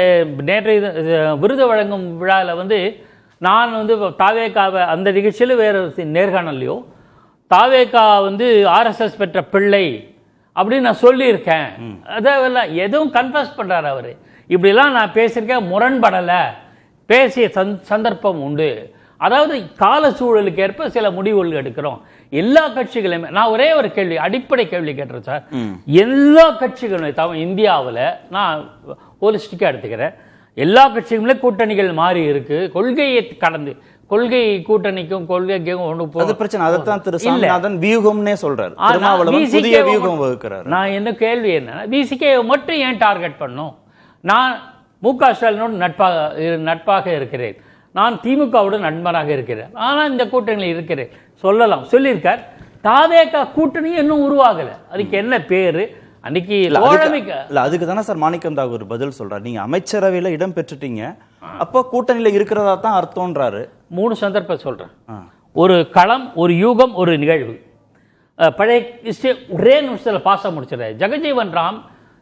நேற்றைய விருது வழங்கும் விழாவில் நான் தாவேகாவை அந்த நிகழ்ச்சியில் வேற நேர்காணலையோ தாவேகா ஆர்எஸ்எஸ் பெற்ற பிள்ளை அப்படின்னு நான் சொல்லியிருக்கேன். அதெல்லாம் எதுவும் கன்ஃபஸ் பண்றாரு அவரு. இப்படிலாம் நான் பேசியிருக்கேன், முரண்படலை, பேசிய சந்தர்ப்பம் உண்டு. அதாவது கால சூழலுக்கு ஏற்ப சில முடிவுகள் எடுக்கிறோம். எல்லா கட்சிகளுமே, நான் ஒரே ஒரு கேள்வி, அடிப்படை கேள்வி கேட்டுறேன் சார். எல்லா கட்சிகளும் இந்தியாவில் நான் ஹோலிஸ்டிக்காக எடுத்துக்கிறேன், எல்லா கட்சிகளுமே கூட்டணிகள் மாறி இருக்கு, கொள்கையை கடந்து கொள்கை கூட்டணிக்கும் கொள்கைக்கும் நான் என்ன கேள்வி என்ன, விசிகே மட்டும் ஏன் டார்கெட் பண்ணும்? நான் மு.க. ஸ்டாலினோடு நட்பாக இருக்கிறேன், நான் திமுகவோட நண்பனாக இருக்கிறேன், ஆனால் இந்த கூட்டணியில் இருக்கிறேன் சொல்லலாம், சொல்லியிருக்கார். தாவேகா கூட்டணி இன்னும் உருவாகல, அதுக்கு என்ன பேரு? அன்னைக்கு அதுக்கு தானே சார் மாணிக்கம் தாகூர் பதில் சொல்றாரு, நீங்க அமைச்சரவையில இடம் பெற்றுட்டீங்க, அப்போ கூட்டணியில இருக்கிறதா தான் அர்த்தம்ன்றாரு. 3 சந்தர்ப்பம் சொல்றேன். ஒரு களம், ஒரு யூகம், ஒரு நிகழ்வு. பழைய ஒரே நிமிஷத்தில் பாச முடிச்சிட. ஜெகஜீவன் ராம்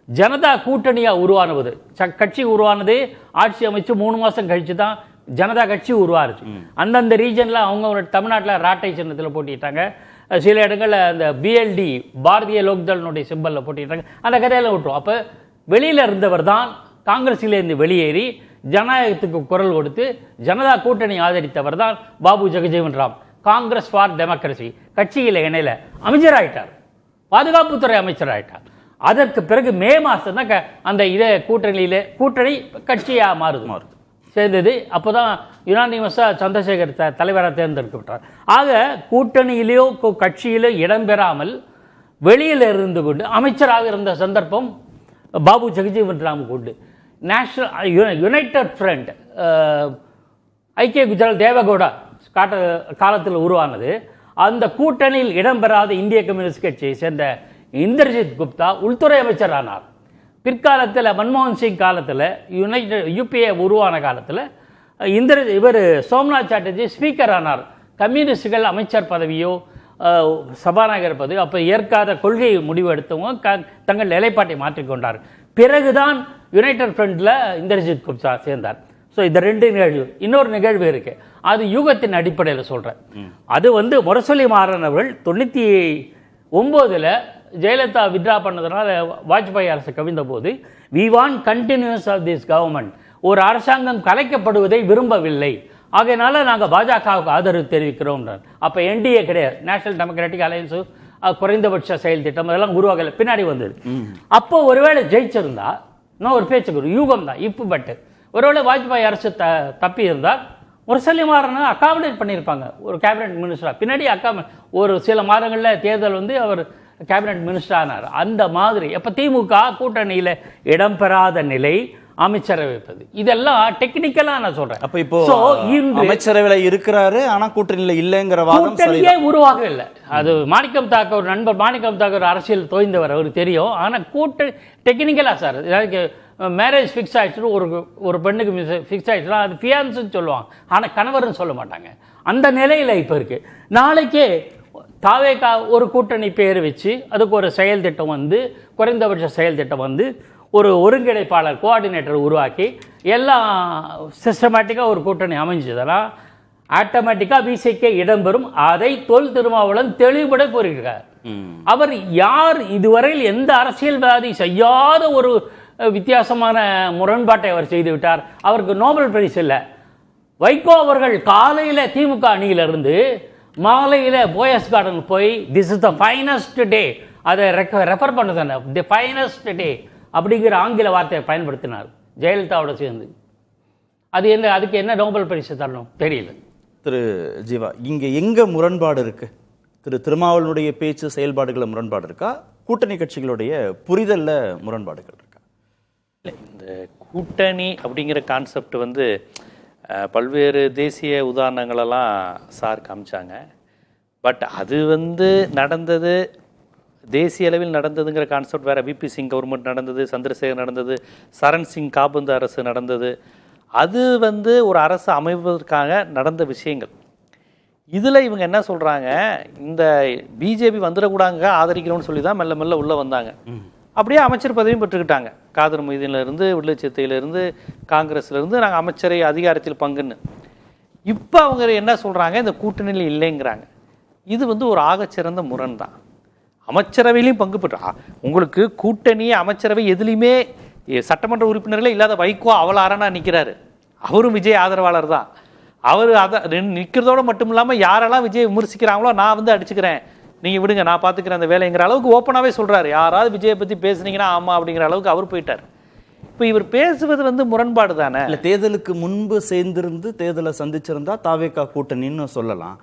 ஜனதா கூட்டணியா உருவானது, கட்சி உருவானது ஆட்சி அமைச்சு 3 மாசம் கழிச்சு தான் ஜனதா கட்சி உருவாருச்சு. அந்தந்த ரீஜன்ல அவங்க தமிழ்நாட்டில் ராட்டை சின்னத்தில் போட்டிட்டாங்க, சில இடங்கள்ல அந்த பிஎல்டி பாரதிய லோக்தளுடைய சிம்பல்ல போட்டிட்டாங்க. அந்த கதையில விட்டுரும். அப்ப வெளியில இருந்தவர் தான் காங்கிரஸிலிருந்து வெளியேறி ஜனநாயகத்துக்கு குரல் கொடுத்து ஜனதா கூட்டணி ஆதரித்தவர் தான் பாபு ஜெகஜீவன் ராம். காங்கிரஸ் ஃபார் டெமோக்ரஸி கட்சியில இணையில அமைச்சராயிட்டார், பாதுகாப்புத்துறை அமைச்சராயிட்டார். அதற்கு பிறகு மே மாசம் தான் அந்த இதே கூட்டணி கட்சியா மாறுது சேர்ந்தது. அப்போதான் யுனானிமஸா சந்திரசேகர் தலைவராக தேர்ந்தெடுக்கப்பட்டார். ஆக கூட்டணியிலேயோ கட்சியிலோ இடம்பெறாமல் வெளியில் இருந்து கொண்டு அமைச்சராக இருந்த சந்தர்ப்பம் பாபு ஜெகஜீவன் ராமுக்கு உண்டு. நேஷனல் யுனைடெட் ஃப்ரண்ட், ஐக்கிய குஜராத் தேவகவுடா காலத்தில் உருவானது. அந்த கூட்டணியில் இடம்பெறாத இந்திய கம்யூனிஸ்ட் கட்சியை சேர்ந்த இந்திரஜித் குப்தா உள்துறை அமைச்சர் ஆனார். பிற்காலத்தில் மன்மோகன் சிங் காலத்தில் யூபிஏ உருவான காலத்தில் இவர் சோம்நாத் சாட்டர்ஜி ஸ்பீக்கர் ஆனார். கம்யூனிஸ்டுகள் அமைச்சர் பதவியோ சபாநாயகர் பதவி அப்போ ஏற்காத கொள்கை முடிவு எடுத்தவங்க தங்கள் நிலைப்பாட்டை மாற்றிக்கொண்டார். பிறகுதான் யுனைடெட் ஃப்ரண்டில் இந்திரஜித் குப்தா சேர்ந்தார். ஸோ இந்த 2 நிகழ்வு. இன்னொரு நிகழ்வு இருக்கு, அது யூகத்தின் அடிப்படையில் சொல்கிறேன். அது முரசொலி மாறன் அவர்கள் 99 ஜெயலலிதா வித்ரா பண்ணதுனால வாஜ்பாய் அரசு கவிழ்ந்த போது we want continues of this government, ஒரு அரசாங்கம் கலைக்கப்படுவதை விரும்பவில்லை, ஆகையினால நாங்கள் பாஜகவுக்கு ஆதரவு தெரிவிக்கிறோம். அப்போ என்டிஏ கிடையாது, நேஷனல் டெமோக்ராட்டிக் அலையன்ஸு, குறைந்தபட்ச செயல் திட்டம் அதெல்லாம் உருவாகல, பின்னாடி வந்தது. அப்போ ஒருவேளை ஜெயிச்சிருந்தா இன்னும் ஒரு பேச்சுக்கு யூகம் தான் இப்போ. பட் ஒருவேளை வாஜ்பாய் அரசு தப்பி இருந்தால் முரசொலி மாறனை அகாமடேட் பண்ணியிருப்பாங்க ஒரு கேபினெட் மினிஸ்டராக. பின்னாடி ஒரு சில மாதங்களில் தேர்தல் அவர் கேபினெட் மினிஸ்டர் ஆனார். அந்த மாதிரி எப்போ திமுக கூட்டணியில் இடம்பெறாத நிலை அமைச்சரவை வைப்பது, இதெல்லாம் டெக்னிக்கலா நான் சொல்றேன். அப்ப இப்போ அமைச்சரவையில இருக்கிறாரு, ஆனா கூட்டணியில இல்லைங்கிற வாதம் கூட்டணியே உருவாகவில்லை. அது மாணிக்கம் தாக்கூர் நண்பர் மாணிக்கம் தாக்கூர் அரசியல் தோய்ந்தவர், அவருக்கு தெரியும். ஆனா கூட்டணி டெக்னிக்கலா சார், மேரேஜ் ஃபிக்ஸ் ஆயிடுச்சு, ஒரு பெண்ணுக்கு ஃபிக்ஸ் ஆயிடுச்சுன்னா அது ஃபியான்ஸ்ன்னு சொல்லுவாங்க, ஆனா கணவர்னு சொல்ல மாட்டாங்க. அந்த நிலையில இப்ப இருக்கு. நாளைக்கே தாவேகா ஒரு கூட்டணி பேர் வச்சு அதுக்கு ஒரு செயல் திட்டம் குறைந்தபட்ச செயல் திட்டம் ஒரு ஒருங்கிணைப்பாளர் கோஆர்டினேட்டர் உருவாக்கி எல்லாம் சிஸ்டமேட்டிக்காக ஒரு கூட்டணி அமைஞ்சதுன்னா ஆட்டோமேட்டிக்காக பிசிகே இடம்பெறும். அதை தொல் திருமாவளவன் தெளிவுபட கூறியிருக்கார். அவர் யார் இதுவரையில் எந்த அரசியல்வாதி செய்யாத ஒரு வித்தியாசமான முரண்பாட்டை அவர் செய்து விட்டார். அவருக்கு நோபல் பரிசு இல்லை. வைகோ அவர்கள் காலையில் திமுக அணியிலிருந்து மாலையில் போயஸ் கார்டன் போய் திஸ் இஸ் த ஃபைனஸ்ட் டே, அதை ரெஃபர் பண்ண சொன்ன தி ஃபைனஸ்ட் டே அப்படிங்கிற ஆங்கில வார்த்தையை பயன்படுத்தினார் ஜெயலலிதாவோட சேர்ந்து. அது என்ன, அதுக்கு என்ன நோபல் பரிசு தரணும் தெரியல. திரு ஜீவா, இங்க எங்க முரண்பாடு இருக்கு? திரு திருமாவளவனுடைய பேச்சு செயல்பாடுகள முரண்பாடு இருக்கா, கூட்டணி கட்சிகளுடைய புரிதல்ல முரண்பாடுகள் இருக்கா? இந்த கூட்டணி அப்படிங்கிற கான்செப்ட் பல்வேறு தேசிய உதாரணங்களெல்லாம் சார் காமிச்சாங்க. பட் அது நடந்தது தேசிய அளவில் நடந்ததுங்கிற கான்செப்ட் வேறு. விபி சிங் கவர்மெண்ட் நடந்தது, சந்திரசேகர் நடந்தது, சரண் சிங் காபந்து அரசு நடந்தது. அது ஒரு அரசு அமைவதற்காக நடந்த விஷயங்கள். இதில் இவங்க என்ன சொல்கிறாங்க, இந்த பிஜேபி வந்துடக்கூடாங்க ஆதரிக்கிறோன்னு சொல்லி தான் மெல்ல மெல்ல உள்ளே வந்தாங்க. அப்படியே அமைச்சர் பதவியும் பெற்றுக்கிட்டாங்க. காதர் மொய்தீன்லேருந்து, விடுதலை சிறுத்தையிலேருந்து, காங்கிரஸ்லேருந்து நாங்கள் அமைச்சரை அதிகாரத்தில் பங்குன்னு. இப்போ அவங்க என்ன சொல்கிறாங்க, இந்த கூட்டணியில் இல்லைங்கிறாங்க. இது ஒரு ஆகச்சிறந்த முரண் தான். அமைச்சரவையிலையும் பங்கு பெற்றா உங்களுக்கு கூட்டணி அமைச்சரவை எதுலையுமே சட்டமன்ற உறுப்பினர்களே இல்லாத வைகோ அவள் அரணா நிற்கிறாரு. அவரும் விஜய் ஆதரவாளர் தான். அவர் அதை நிற்கிறதோட மட்டும் இல்லாமல் யாரெல்லாம் விஜய் விமர்சிக்கிறாங்களோ நான் அடிச்சுக்கிறேன், நீங்கள் விடுங்க நான் பார்த்துக்கிறேன் அந்த வேலைங்கிற அளவுக்கு ஓப்பனாகவே சொல்கிறாரு. யாராவது விஜயை பற்றி பேசுனீங்கன்னா ஆமாம் அப்படிங்கிற அளவுக்கு அவர் போயிட்டார். இப்போ இவர் பேசுவது முரண்பாடு தானே. இல்லை, தேர்தலுக்கு முன்பு சேர்ந்திருந்து தேர்தலை சந்திச்சிருந்தா தாவேகா கூட்டணின்னு சொல்லலாம்.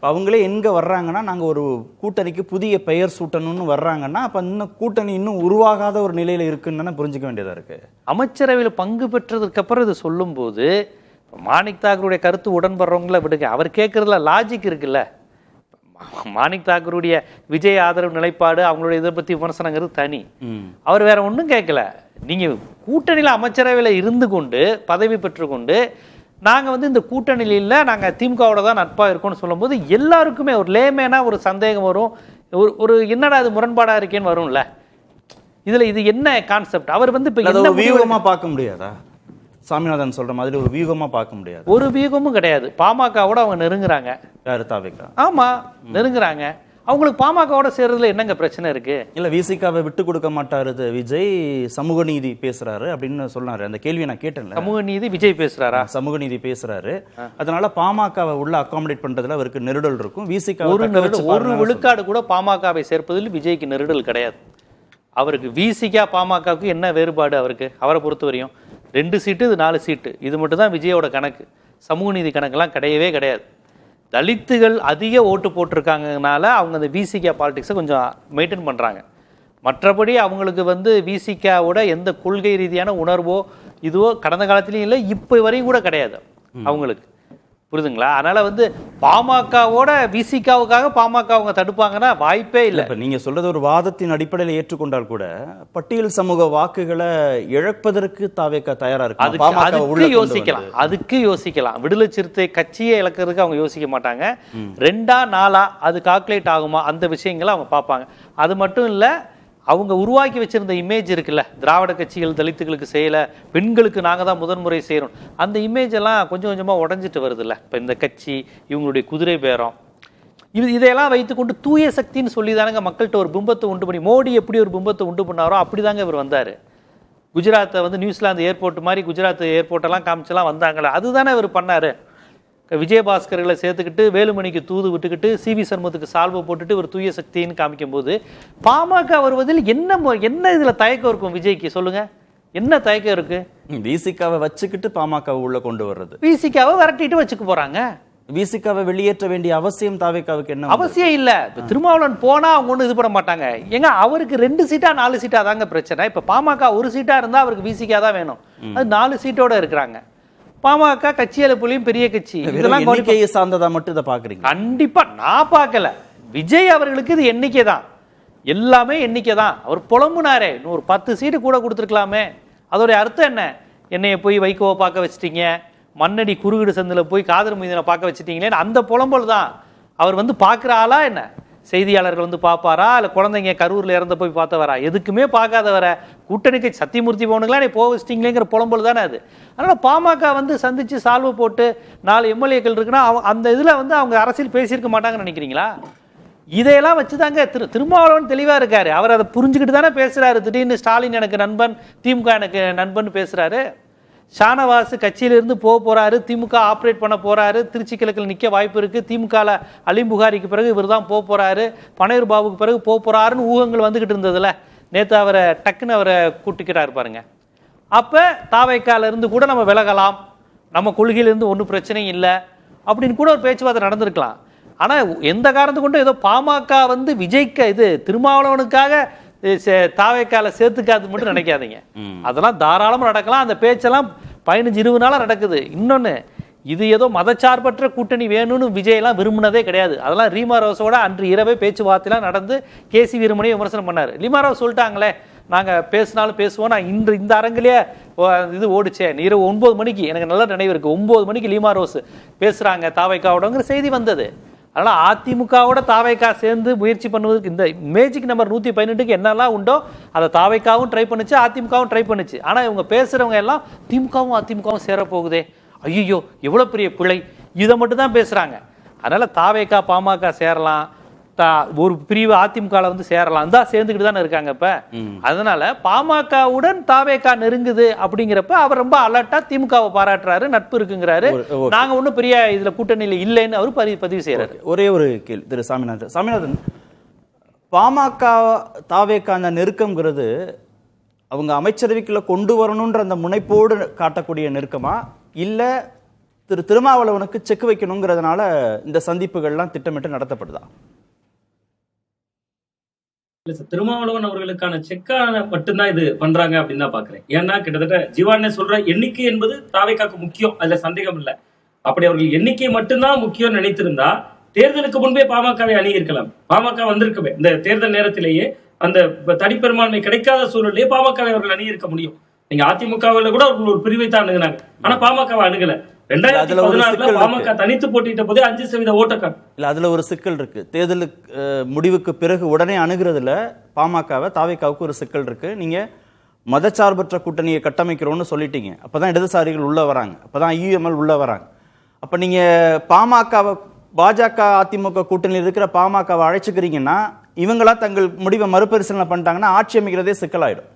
அவங்களே எங்க வர்றாங்கன்னா நாங்கள் ஒரு கூட்டணிக்கு புதிய பெயர் சூட்டணும்னு வர்றாங்கன்னா அப்போ இன்னும் கூட்டணி இன்னும் உருவாகாத ஒரு நிலையில் இருக்குன்னு புரிஞ்சுக்க வேண்டியதாக இருக்கு. அமைச்சரவையில் பங்கு பெற்றதுக்கு அப்புறம் இது சொல்லும்போது மாணிக் தாக்கூருடைய கருத்து உடன்படுறவங்கள விடுங்க, அவர் கேட்கறதுல லாஜிக் இருக்குல்ல. மாணிக் தாக்கூருடைய விஜய் ஆதரவு நிலைப்பாடு அவங்களுடைய இதை பற்றி விமர்சனங்கிறது தனி. அவர் வேற ஒன்றும் கேட்கல. நீங்கள் கூட்டணியில் அமைச்சரவையில் இருந்து கொண்டு பதவி பெற்றுக்கொண்டு நாங்கள் இந்த கூட்டணியில் இல்லை, நாங்கள் திமுகவோட தான் நட்பாக இருக்கோம்னு சொல்லும்போது எல்லாருக்குமே ஒரு லேமேனாக ஒரு சந்தேகம் வரும். ஒரு என்னடா அது முரண்பாடாக இருக்கேன்னு வரும்ல. இதில் இது என்ன கான்செப்ட்? அவர் இப்போ வியூகமாக பார்க்க முடியாதா? சாமிநாதன் சொல்ற மாதிரி ஒரு வியூகமா பார்க்க முடியாது. ஒரு வியூகமும் கிடையாது. பாமகவோட அவங்க நெருங்குறாங்க. யாரு? தாவேகா. ஆமா, நெருங்குறாங்க. அவங்களுக்கு பாமகவோட சேர்றதுல என்னங்க பிரச்சனை இருக்கு? இல்ல, விசிகாவை விட்டு கொடுக்க மாட்டாரு விஜய், சமூக நீதி பேசுறாரு அப்படின்னு சொன்னாரு. அந்த கேள்வியை நான் கேட்டேன்ல. சமூக நீதி விஜய் பேசுறாரா? சமூக நீதி பேசுறாரு. அதனால பாமகவை உள்ள அகாமடேட் பண்றதுல அவருக்கு நெருடல் இருக்கும். விசிகா ஒரு விழுக்காடு கூட பாமகவை சேர்ப்பதில் விஜய்க்கு நெருடல் கிடையாது. அவருக்கு விசிகா பாமகவுக்கு என்ன வேறுபாடு? அவரை பொறுத்த வரையும் 2 சீட்டு, இது 4 சீட்டு, இது மட்டும் தான் விஜயோட கணக்கு. சமூக நீதி கணக்கெல்லாம் கிடையவே கிடையாது. தலித்துகள் அதிக ஓட்டு போட்டிருக்காங்கனால அவங்க அந்த விசிகா பாலிடிக்ஸை கொஞ்சம் மெயின்டைன் பண்ணுறாங்க. மற்றபடி அவங்களுக்கு விசிகாவோட எந்த கொள்கை ரீதியான உணர்வோ இதுவோ கடந்த காலத்துலேயும் இல்லை, இப்போ வரையும் கூட கிடையாது அவங்களுக்கு. புரியுதுங்களா? அதனால வந்து பாமகவோட விசிகாவுக்காக பாமக அவங்க தடுப்பாங்கன்னா வாய்ப்பே இல்லை. இப்ப நீங்க சொல்றது ஒரு வாதத்தின் அடிப்படையில் ஏற்றுக்கொண்டால் கூட பட்டியல் சமூக வாக்குகளை இழப்பதற்கு தாவேக தயாரா இருக்கு. அதுக்கு யோசிக்கலாம். விடுதலை சிறுத்தை கட்சியை இழக்கிறதுக்கு அவங்க யோசிக்க மாட்டாங்க. 2 4 அது கால்குலேட் ஆகுமா அந்த விஷயங்களை அவங்க பார்ப்பாங்க. அது மட்டும் இல்ல, அவங்க உருவாக்கி வச்சிருந்த இமேஜ் இருக்குல்ல, திராவிட கட்சிகள் தலித்துகளுக்கு செய்யல, பெண்களுக்கு நாங்க தான் முதன்முறை செய்யறோம், அந்த இமேஜ் எல்லாம் கொஞ்சம் கொஞ்சமா உடஞ்சிட்டு வருதுல்ல. இப்ப இந்த கட்சி இவங்களுடைய குதிரை பேரம் இதையெல்லாம் வைத்துக்கொண்டு தூய சக்தின்னு சொல்லி தானங்க மக்கள்கிட்ட ஒரு பிம்பத்தை உண்டு பண்ணி, மோடி எப்படி ஒரு பிம்பத்தை உண்டு பண்ணாரோ அப்படிதாங்க இவர் வந்தாரு. குஜராத்தை வந்து நியூசிலாந்து ஏர்போர்ட் மாதிரி குஜராத் ஏர்போர்ட்டெல்லாம் காமிச்செல்லாம் வந்தாங்களே, அதுதானே இவர் பண்ணாரு. விஜயபாஸ்கர்களை சேர்த்துக்கிட்டு வேலுமணிக்கு தூது விட்டுக்கிட்டு சிவி சண்முகத்துக்கு சால்வை போட்டுட்டு ஒரு தூய சக்தின்னு காமிக்கும் போது பாமக வருவதில் என்ன இதுல தயக்கம் இருக்கும் விஜய்க்கு? சொல்லுங்க, என்ன தயக்கம் இருக்கு? விசிகாவை வச்சுக்கிட்டு பாமக உள்ள கொண்டு வர்றது, விசிகாவை விரட்டிட்டு வச்சுக்க போறாங்க. விசிகாவை வெளியேற்ற வேண்டிய அவசியம் தாவேகாவுக்கு என்ன? அவசியம் இல்ல. திருமாவளவன் போனா அவங்க ஒண்ணு இது பண்ண மாட்டாங்க. ஏங்க அவருக்கு 2 சீட்டா 4 சீட்டா தாங்க பிரச்சனை. இப்ப பாமக 1 சீட்டா இருந்தா அவருக்கு விசிகா தான் வேணும். அது 4 சீட்டோட இருக்கிறாங்க. பாமக கட்சியில புலியும் பெரிய கட்சி, இதெல்லாம் எண்ணிக்கையை சார்ந்ததா மட்டும் இதை பாக்குறீங்க? கண்டிப்பா நான் பார்க்கல. விஜய் அவர்களுக்கு இது எண்ணிக்கை தான், எல்லாமே எண்ணிக்கை தான். அவர் புலம்புனாரே, இன்னொரு 10 சீட்டு கூட கொடுத்துருக்கலாமே. அதோடைய அர்த்தம் என்ன? என்னைய போய் வைகோவை பார்க்க வச்சுட்டீங்க, மண்ணடி குறுகிடு சந்தில போய் காதர் மீதனை பார்க்க வச்சுட்டீங்களே, அந்த புலம்பல் தான். அவர் வந்து பார்க்குற ஆளா என்ன? செய்தியாளர்கள் வந்து பார்ப்பாரா, இல்லை குழந்தைங்க கரூரில் இறந்த போய் பார்த்தவரா? எதுக்குமே பார்க்காதவர கூட்டணிக்கு சத்தியமூர்த்தி போனுங்களா நீ போக வச்சிட்டீங்களேங்கிற புலம்பல் தானே அது. அதனால் பாமக வந்து சந்திச்சு சால்வை போட்டு 4 எம்எல்ஏக்கள் இருக்குன்னா அந்த இதில் வந்து அவங்க அரசியல் பேசியிருக்க மாட்டாங்கன்னு நினைக்கிறீங்களா? இதையெல்லாம் வச்சுதாங்க திருமாவளவன் தெளிவாக இருக்காரு. அவர் அதை புரிஞ்சுக்கிட்டு தானே பேசுறாரு. திடீர்னு ஸ்டாலின் எனக்கு நண்பன், திமுக எனக்கு நண்பன் பேசுறாரு. ஷானவாஸ் கட்சியிலிருந்து போறாரு, திமுக ஆப்ரேட் பண்ண போறாரு, திருச்சி கிழக்கில் நிற்க வாய்ப்பு இருக்கு, திமுக அலீம் புகாரிக்கு பிறகு இவர் தான் போறாரு, பனையூர் பாபுக்கு பிறகு போறாருன்னு ஊகங்கள் வந்துகிட்டு இருந்ததுல, நேற்று அவரை டக்குன்னு அவரை கூட்டிக்கிறாரு பாருங்க. அப்ப தாவைக்கால இருந்து கூட நம்ம விலகலாம், நம்ம கொள்கையிலிருந்து ஒன்றும் பிரச்சனையும் இல்லை அப்படின்னு கூட ஒரு பேச்சுவார்த்தை நடந்திருக்கலாம். ஆனா எந்த காரணத்து கொண்டு ஏதோ பாமக வந்து விஜய்க்கு இது திருமாவளவனுக்காக தாவைக்கால சேர்த்துக்காது மட்டும் நினைக்காதீங்க. அதெல்லாம் தாராளமா நடக்கலாம். அந்த பேச்செல்லாம் 15-20 நாளா நடக்குது. இன்னொன்னு, இது ஏதோ மதச்சார்பற்ற கூட்டணி வேணும்னு விஜய் எல்லாம் விரும்பினதே கிடையாது. அதெல்லாம் ரீமா ரோஸோட அன்று இரவே பேச்சுவார்த்தைலாம் நடந்து கேசி வீரமணியை விமர்சனம் பண்ணாரு. ரீமா ரோஸ் சொல்லிட்டாங்களே, நாங்க பேசினாலும் பேசுவோம், நான் இந்த அரங்கிலேயே இது ஓடிச்சேன் இரவு 9 மணிக்கு, எனக்கு நல்ல நினைவு இருக்கு, 9 மணிக்கு லீமா ரோஸ் பேசுறாங்க தாவைக்காவோடங்கிற செய்தி வந்தது. அதனால அதிமுகவோட தாவைக்கா சேர்ந்து முயற்சி பண்ணுவதற்கு இந்த மேஜிக் நம்பர் 118க்கு என்னெல்லாம் உண்டோ அதை தாவைக்காவும் ட்ரை பண்ணுச்சு, அதிமுகவும் ட்ரை பண்ணுச்சு. ஆனா இவங்க பேசுறவங்க எல்லாம் திமுகவும் அதிமுகவும் சேர போகுதே, ஐயோ எவ்வளவு பெரிய பிழை, இதை மட்டும் தான் பேசுறாங்க. அதனால தாவைக்கா பாமக சேரலாம், ஒரு பிரிவு அதிமுக வந்து சேரலாம் தான் சேர்ந்துக்கிட்டு தானே இருக்காங்க இப்ப. அதனால பாமகவுடன் தாவேகா நெருங்குது அப்படிங்கிறப்ப அவர் ரொம்ப அலர்ட்டா திமுகவை பாராட்டுறாரு, நட்பு இருக்குங்கிறாரு. நாங்க ஒன்னும் பெரிய இதுல கூட்டணியில இல்லைன்னு அவர் பதிவு செய்யறாரு. ஒரே ஒரு கேள்வி திரு சாமிநாதன், பாமக தாவேகா அந்த நெருக்கம்ங்கிறது அவங்க அமைச்சரவைக்குள்ள கொண்டு வரணும்ன்ற அந்த முனைப்போடு காட்டக்கூடிய நெருக்கமா, இல்ல திருமாவளவனுக்கு செக் வைக்கணுங்கிறதுனால இந்த சந்திப்புகள்லாம் திட்டமிட்டு நடத்தப்படுதா? இல்ல சார், திருமாவளவன் அவர்களுக்கான செக்கான மட்டும்தான் இது பண்றாங்க அப்படின்னு தான் பாக்குறேன். ஏன்னா கிட்டத்தட்ட ஜீவானே சொல்ற எண்ணிக்கை என்பது தாவேக்காக்கு முக்கியம், அதுல சந்தேகம் இல்லை. அப்படி அவர்கள் எண்ணிக்கை மட்டும்தான் முக்கியம் நினைத்திருந்தா தேர்தலுக்கு முன்பே பாமகவை அணுகியிருக்கலாம். பாமக வந்திருக்கவே இந்த தேர்தல் நேரத்திலேயே அந்த தனிப்பெரும்பான்மை கிடைக்காத சூழலையே பாமகவை அவர்கள் அணுகியிருக்க முடியும். நீங்க அதிமுகவில் கூட அவர்கள் ஒரு பிரிவை தான் அணுகினாங்க, ஆனா பாமகவை அணுகல. 2014 பாமக தனித்து போட்டிட்ட போதே 5% ஓட்டக்கார் இல்ல. அதுல ஒரு சிக்கல் இருக்கு. தேர்தலுக்கு முடிவுக்கு பிறகு உடனே அணுகிறதுல பாமகவை தாவேகாவுக்கு ஒரு சிக்கல் இருக்கு. நீங்க மதச்சார்பற்ற கூட்டணியை கட்டமைக்கிறோம்னு சொல்லிட்டீங்க, அப்பதான் இடதுசாரிகள் உள்ள வராங்க, அப்பதான் IUML உள்ள வராங்க. அப்ப நீங்க பாமகவை பாஜக அதிமுக கூட்டணியில் இருக்கிற பாமகவை அழைச்சுக்கிறீங்கன்னா இவங்களா தங்கள் முடிவை மறுபரிசீலனை பண்ணிட்டாங்கன்னா ஆட்சி அமைக்கிறதே சிக்கலாயிடும்.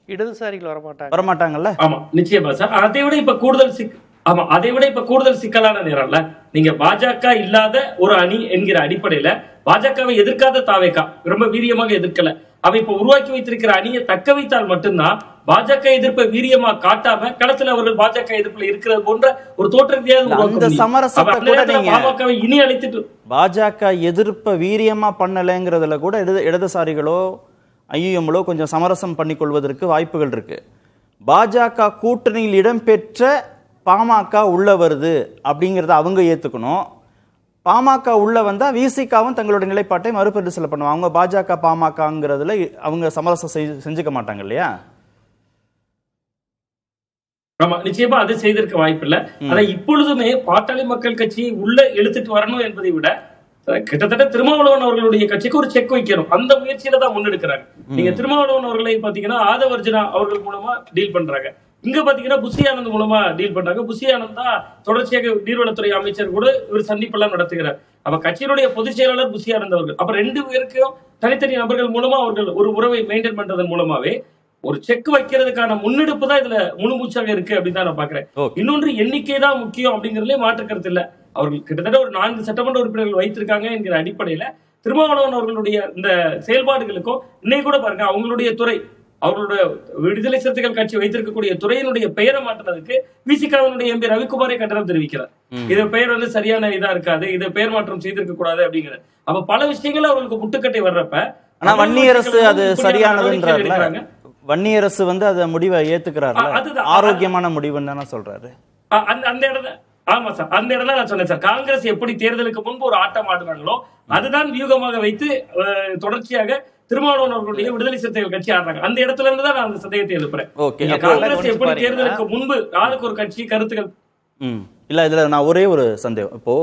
இடதுசாரிகள் வரமாட்டாங்கல்ல? ஆமா நிச்சயமா சார். அதை விட இப்ப கூடுதல் சிக்கலான நேரம்ல, நீங்க பாஜக இல்லாத ஒரு அணி என்கிற அடிப்படையில பாஜகவை எதிர்க்காத தாவேகா ரொம்ப வீரியமாக எதிர்க்கல. அவை இப்ப உருவாக்கி வைத்திருக்கிற அணியை தக்க வைத்தால் மட்டும்தான் பாஜக எதிர்ப்பை வீரியமா காட்டாம களத்துல அவர்கள் பாஜக எதிர்ப்புல இருக்கிறது போன்ற ஒரு தோற்றத்தையாவது பாமகவை இனி அழைத்துட்டு பாஜக எதிர்ப்பை வீரியமா பண்ணலைங்கிறதுல கூட இடதுசாரிகளோ IUMLோ கொஞ்சம் சமரசம் பண்ணிக்கொள்வதற்கு வாய்ப்புகள் இருக்கு. பாஜக கூட்டணியில் இடம்பெற்ற பாமக உள்ள வருது அப்படிங்கிறத அவங்க ஏத்துக்கணும். பாமக உள்ள வந்தா விசிகாவும் தங்களுடைய நிலைப்பாட்டை மறுபரிசீலனை பண்ணுவாங்க. அவங்க பாஜக பாமகங்கிறதுல அவங்க சமரசம் செஞ்சுக்க மாட்டாங்க இல்லையா? ஆமா, நிச்சயமா அது செய்திருக்க வாய்ப்பு இல்ல. ஆனா இப்பொழுதுமே பாட்டாளி மக்கள் கட்சி உள்ள இழுத்துட்டு வரணும் என்பதை விட கிட்டத்தட்ட திருமாவளவன் அவர்களுடைய கட்சிக்கு ஒரு செக் வைக்கணும், அந்த முயற்சியில தான் முன்னெடுக்கிறாங்க. நீங்க திருமாவளவன் அவர்களை பாத்தீங்கன்னா ஆதவர்ஜனா அவர்கள் மூலமா டீல் பண்றாங்க. இங்க பாத்தீங்கன்னா புஷி ஆனந்த் மூலமா டீல் பண்றாங்க. புஷி ஆனந்த் தான் தொடர்ச்சியாக நீர்வளத்துறை அமைச்சர் கூட இவர் சந்திப்பெல்லாம் நடத்துகிறார். அப்ப கட்சியினுடைய பொதுச் செயலாளர் புஷி ஆனந்த் அவர்கள். அப்ப 2 பேருக்கும் தனித்தனி நபர்கள் மூலமா அவர்கள் ஒரு உறவை மெயின்டைன் பண்றதன் மூலமாவே ஒரு செக் வைக்கிறதுக்கான முன்னெடுப்பு தான் இதுல முழுமூச்சாக இருக்கு அப்படின்னு தான் நான் பாக்குறேன். இன்னொன்று எண்ணிக்கை தான் முக்கியம் அப்படிங்கறதுல மாற்று கருத்து இல்ல. அவர்கள் கிட்டத்தட்ட ஒரு 4 சட்டமன்ற உறுப்பினர்கள் வைத்திருக்காங்க என்கிற அடிப்படையில திருமாவளவன் அவர்களுடைய இந்த செயல்பாடுகளுக்கும் இன்னைக்கு கூட பாருங்க அவங்களுடைய துறை, அவர்களுடைய விடுதலை சிறுத்தைகள் கட்சி வைத்திருக்கக்கூடிய துறையினுடைய பெயரை மாற்றினதுக்கு விசிகாவினுடைய எம்பி ரவிக்குமாரே கண்டனம் தெரிவிக்கிறார். இது பெயர் வந்து சரியான இதா இருக்காது, இதை பெயர் மாற்றம் செய்திருக்க கூடாது அப்படிங்கிறது. அப்ப பல விஷயங்கள் அவர்களுக்கு முட்டுக்கட்டை வர்றப்ப ஆனா வன்னியரசு அது சரியானதுன்றாங்க. வன்னியரசு வந்து அத முடிவை ஏத்துக்கிறாரு, ஆரோக்கியமான முடிவுன்னு தானே சொல்றாரு. அந்த இடத்துல ஆமா சார், அந்த இடத்துல நான் சொன்னேன் சார், காங்கிரஸ் எப்படி தேர்தலுக்கு முன்பு ஒரு ஆட்டம் ஆடுறாங்களோ அதுதான் வியூகமாக வைத்து தொடர்ச்சியாக திருமாவளவன் அவர்களுடைய விடுதலை சிறுத்தைகள் கட்சி ஆடுறாங்க. அந்த இடத்துல இருந்து தான் நான் அந்த சந்தேகத்தை எழுப்புறேன். காங்கிரஸ் எப்படி தேர்தலுக்கு முன்பு ஆளுக்கு ஒரு கட்சி கருத்துக்கள் இல்ல, இதுல நான் ஒரே ஒரு சந்தேகம். இப்போ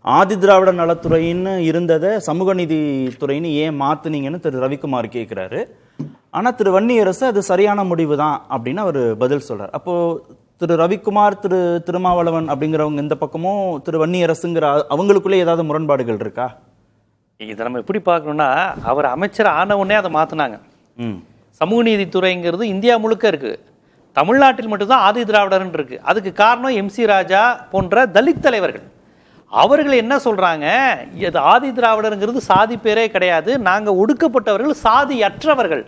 ஆதி திராவிட நலத்துறைன்னு இருந்ததை சமூக நீதி துறைன்னு ஏன் மாத்துனீங்கன்னு திரு ரவிக்குமார் கேட்கிறாரு. ஆனா திரு வன்னியரசு அது சரியான முடிவு தான் அப்படின்னு அவர் பதில் சொல்றாரு. அப்போ திரு ரவிக்குமார், திரு திருமாவளவன் அப்படிங்கிறவங்க இந்த பக்கமும் திரு வன்னியரசுங்கிற அவங்களுக்குள்ளே ஏதாவது முரண்பாடுகள் இருக்கா? இதை நம்ம எப்படி பார்க்கணும்னா, அவர் அமைச்சர் ஆன உடனே அதை மாற்றினாங்க. சமூக நீதித்துறைங்கிறது இந்தியா முழுக்க இருக்கு, தமிழ்நாட்டில் மட்டும்தான் ஆதி திராவிடர்ன்னு இருக்கு. அதுக்கு காரணம் MC ராஜா போன்ற தலித் தலைவர்கள். அவர்கள் என்ன சொல்றாங்க, இது ஆதி திராவிடருங்கிறது சாதி பேரே கிடையாது, நாங்க ஒடுக்கப்பட்டவர்கள், சாதி அற்றவர்கள்.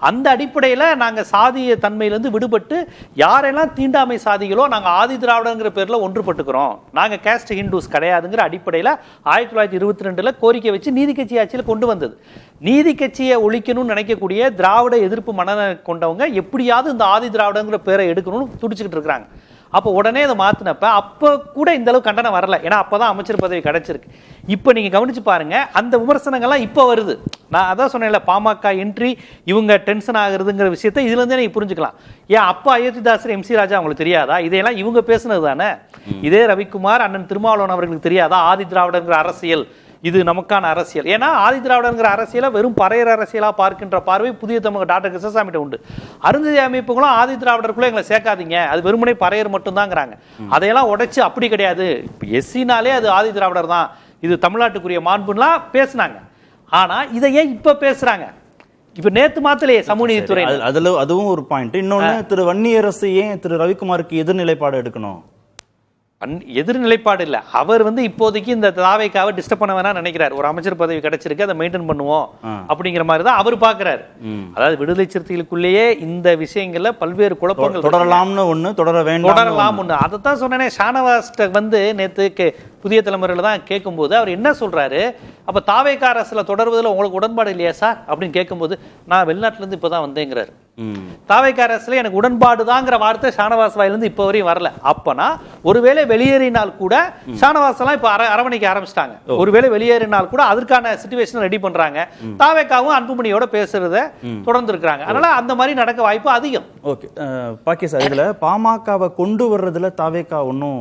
அந்த அடிப்படையில் நாங்க சாதிய தன்மையிலிருந்து விடுபட்டு யாரெல்லாம் தீண்டாமை சாதிகளோ நாங்க ஆதி திராவிடங்கிற பேர்ல ஒன்றுபட்டுக்கிறோம், நாங்க கேஸ்ட் ஹிந்துஸ் கிடையாதுங்கிற அடிப்படையில் 1922 கோரிக்கை வச்சு நீதி கட்சி ஆட்சியில் கொண்டு வந்தது. நீதி கட்சியை ஒழிக்கணும்னு நினைக்கக்கூடிய திராவிட எதிர்ப்பு மனநிலை கொண்டவங்க எப்படியாவது இந்த ஆதி திராவிடங்கிற பேரை எடுக்கணும்னு துடிச்சுக்கிட்டு இருக்கிறாங்க. அப்போ உடனே அதை மாத்தினப்ப அப்போ கூட இந்த அளவு கண்டனம் வரல, ஏன்னா அப்பதான் அமைச்சர் பதவி கிடைச்சிருக்கு. இப்போ நீங்க கவனிச்சு பாருங்க, அந்த விமர்சனங்கள்லாம் இப்போ வருது. நான் அதான் சொன்னேன்ல, பாமக என்ட்ரி இவங்க டென்ஷன் ஆகுறதுங்கிற விஷயத்தை இதுல இருந்தே நீங்க புரிஞ்சுக்கலாம். ஏன் அப்பா அயோத்திதாசர் MC ராஜா அவங்களுக்கு தெரியாதா? இதையெல்லாம் இவங்க பேசுனது தானே. இதே ரவிக்குமார், அண்ணன் திருமாவளவன் அவர்களுக்கு தெரியாதா ஆதி திராவிடங்கிற அரசியல் இது நமக்கான அரசியல்? ஏன்னா ஆதி திராவிடங்கிற அரசியலை வெறும் பறையர் அரசியலா பார்க்கின்ற பார்வை புதிய தமிழக டாக்டர் கிருஷ்ணசாமிட்ட உண்டு. அருந்ததி அமைப்புகளும் ஆதி திராவிடருக்குள்ள எங்களை சேர்க்காதீங்க, அது வெறுமனே பறையர் மட்டும் தாங்கிறாங்க. அதையெல்லாம் உடைச்சு அப்படி கிடையாது, எஸ்சினாலே அது ஆதி திராவிடர் தான், இது தமிழ்நாட்டுக்குரிய மாண்புலாம் பேசினாங்க. ஆனா இதை ஏன் இப்ப பேசுறாங்க? இப்ப நேத்து மாத்திலே சமூக நீதித்துறை, அதுவும் ஒரு பாயிண்ட். இன்னொன்னு, திரு வன்னியரசு ஏன் திரு ரவிக்குமாருக்கு எதிர்நிலைப்பாடு எடுக்கணும்? எதிர்நிலைப்பாடு இல்ல, அவர் வந்து இப்போதைக்கு இந்த தாவேக்காவை டிஸ்டர்ப் பண்ண வேணா நினைக்கிறார். ஒரு அமைச்சர் பதவி கிடைச்சிருக்கு, அதை மெயின்டைன் பண்ணுவோம் அப்படிங்கிற மாதிரி தான் அவர் பாக்குறாரு. அதாவது விடுதலை சிறுத்தைகளுக்குள்ளேயே இந்த விஷயங்கள்ல பல்வேறு குழப்பங்கள் தொடரலாம்னு ஒண்ணு, தொடரலாம் ஒண்ணு. அதைத்தான் சொன்னேனே, ஷானவாஸ்ட வந்து நேத்து புதிய தலைமுறையில தான் கேட்கும்போது அவர் என்ன சொல்றாரு, அப்ப தாவேக்கா அரசுல தொடர்வதில் உங்களுக்கு உடன்பாடு இல்லையா சார் அப்படின்னு கேட்கும்போது, நான் வெளிநாட்டுல இருந்து இப்பதான் வந்தேங்கிறாரு. தாவேக்கா அரசுல எனக்கு உடன்பாடு தாங்கிற வார்த்தை ஷானவாஸ் வாயிலிருந்து இப்ப வரையும் வரல. அப்பனா ஒருவேளை வெளியேறினால் கூட ஷானவாஸ் எல்லாம் இப்ப அரவணைக்க ஆரம்பிச்சிட்டாங்க. ஒருவேளை வெளியேறினால் கூட அதற்கான சிச்சுவேஷன் ரெடி பண்றாங்க. தாவேக்காவும் அன்புமணியோட பேசுறத தொடர்ந்து இருக்கிறாங்க. அதனால அந்த மாதிரி நடக்க வாய்ப்பு அதிகம். ஓகே பாக்கி சார், இதுல பாமகவை கொண்டு வர்றதுல தாவேக்கா ஒன்னும்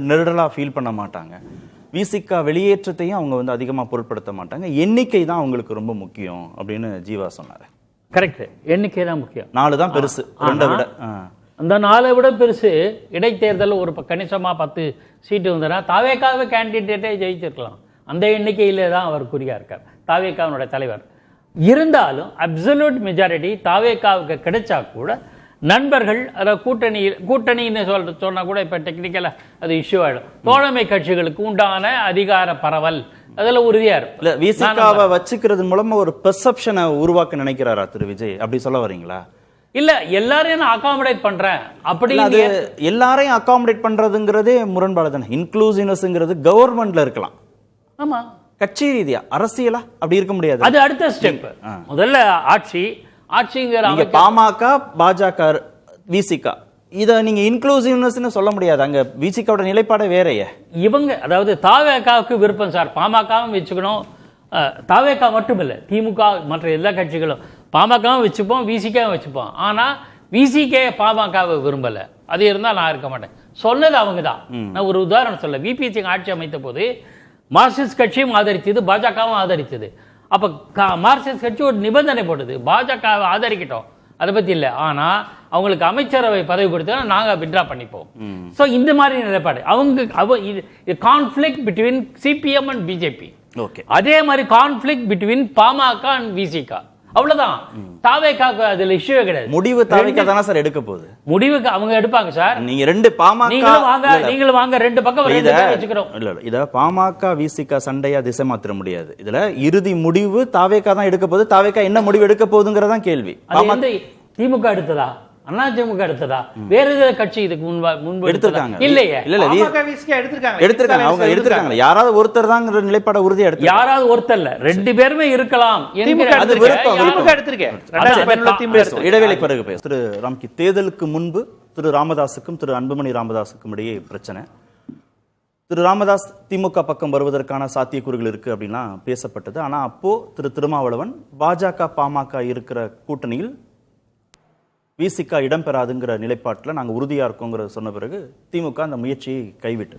நெருடலா ஃபீல் பண்ண மாட்டாங்க. விசிகா வெளியேற்றத்தையும் அவங்க வந்து அதிகமா பொருட்படுத்த மாட்டாங்க. எண்ணிக்கை தான் அவங்களுக்கு ரொம்ப முக்கியம் அப்படின்னு ஜீவா சொன்னாரு. கரெக்ட், எண்ணிக்கை தான் முக்கியம். 4 தான் பெருசு, 2 விட. அந்த 4 விட பெருசு. இடைத்தேர்தல் ஒரு கணிசமா 10 சீட்டு வந்தனா தாவேக்காவே கேண்டிடேட்டே ஜெயிச்சிருக்கலாம். அந்த எண்ணிக்கையிலே தான் அவர் குறியா இருக்கார், தாவேக்காவுடைய தலைவர். இருந்தாலும் அப்சல்யூட் மெஜாரிட்டி தாவேக்காவுக்கு கிடைச்சா கூட நண்பர்கள், அதாவது கூட்டணின்னு சொன்னா கூட இப்ப டெக்னிக்கலா அது இஷ்யூ ஆயிடும். தோழமை கட்சிகளுக்கு உண்டான அதிகார பரவல் அதுல உறுதியா இருக்கும். விசிகாவை வச்சுக்கிறது மூலமா ஒரு பெர்செப்ஷனை உருவாக்க நினைக்கிறாரா திரு விஜய், அப்படி சொல்ல வரீங்களா? இல்ல, எல்லாரையும் நான் அகாமடேட் பண்றேன் அப்படி. எல்லாரையும் அகாமடேட் பண்றதுங்கிறதே முரண்பாடு தானே. இன்க்ளூசிவ்னஸ்ங்கிறது கவர்மெண்ட்ல இருக்கலாம், ஆமா, கட்சி ரீதியா, அரசியலா அப்படி இருக்க முடியாது. அது அடுத்த ஸ்டெப். முதல்ல ஆட்சிங்கிற பாமக, பாஜக, விசிகா இதை நீங்க இன்க்ளூசிவ்னஸ்னு சொல்ல முடியாது. அங்க விசிகாவோட நிலைப்பாடே வேறையே. இவங்க அதாவது தாவேகாவுக்கு விருப்பம் சார், பாமகவும் வச்சுக்கணும். தாவேகா மட்டும் இல்லை, திமுக மற்ற எல்லா கட்சிகளும் பாமகவும் வச்சுப்போம், விசிகாவும் வச்சுப்போம். ஆனால் விசிகே பாமகவை விரும்பலை. அது இருந்தால் நான் இருக்க மாட்டேன். சொன்னது அவங்க தான். நான் ஒரு உதாரணம் சொல்ல, விபி சிங் ஆட்சி அமைத்த போது மார்க்சிஸ்ட் கட்சியும் ஆதரித்தது, பாஜகவும் ஆதரித்தது. அப்போ மார்க்சிஸ்ட் கட்சி ஒரு நிபந்தனை போட்டது, பாஜகவை ஆதரிக்கிட்டோம், அதை பற்றி இல்லை, ஆனால் அவங்களுக்கு அமைச்சரவை பதவி கொடுத்தா நாங்கள் வித்ட்ரா பண்ணிப்போம். ஸோ இந்த மாதிரி நிலைப்பாடு இது conflict between CPM and BJP. அதே மாதிரி conflict between PMK and Visika. அவ்வளவுதான். தாவேகாக்கு அதுல இஷ்யூவே கிடையாது. முடிவு தாவேகா தானே சார் எடுக்க போகுது. முடிவுக்கு அவங்க எடுப்பாங்க சார். நீங்க ரெண்டு பாமக நீங்களும் வாங்க ரெண்டு பக்கம் வச்சுக்கிறோம். இல்ல இத பாமக விசிகா சண்டையா திசை மாத்திர முடியாது. இதுல இறுதி முடிவு தாவேகா தான் எடுக்க போகுது. தாவேகா என்ன முடிவு எடுக்க போகுதுங்கறதான் கேள்வி. திமுக எடுத்ததா, அதிமுக எடுத்ததா, வேற ஏதாவது கட்சி இதுக்கு முன்பு எடுத்திருக்காங்க? இல்லையே. இல்ல எடுத்திருக்காங்க. அவங்க எடுத்திருக்காங்க. யாராவது ஒருத்தர் தான் நிலைப்பாட உறுதியா எடுத்து, யாராவது ஒருத்தர் இல்ல, ரெண்டு பேருமே இருக்கலாம். இடைவேளை பிறகு பேச. திரு ராம்கி, தேர்தலுக்கு முன்பு திரு ராமதாசுக்கும் திரு அன்புமணி ராமதாசுக்கும் இடையே பிரச்சனை. திரு ராமதாஸ் திமுக பக்கம் வருவதற்கான சாத்தியக்கூறுகள் இருக்கு அப்படின்னா பேசப்பட்டது. ஆனா அப்போ திரு திருமாவளவன் பாஜக பாமக இருக்கிற கூட்டணியில் விசிகா இடம்பெறாதுங்கிற நிலைப்பாட்டில் நாங்கள் உறுதியாக இருக்கோங்கிற சொன்ன பிறகு திமுக அந்த முயற்சியை கைவிட்டு,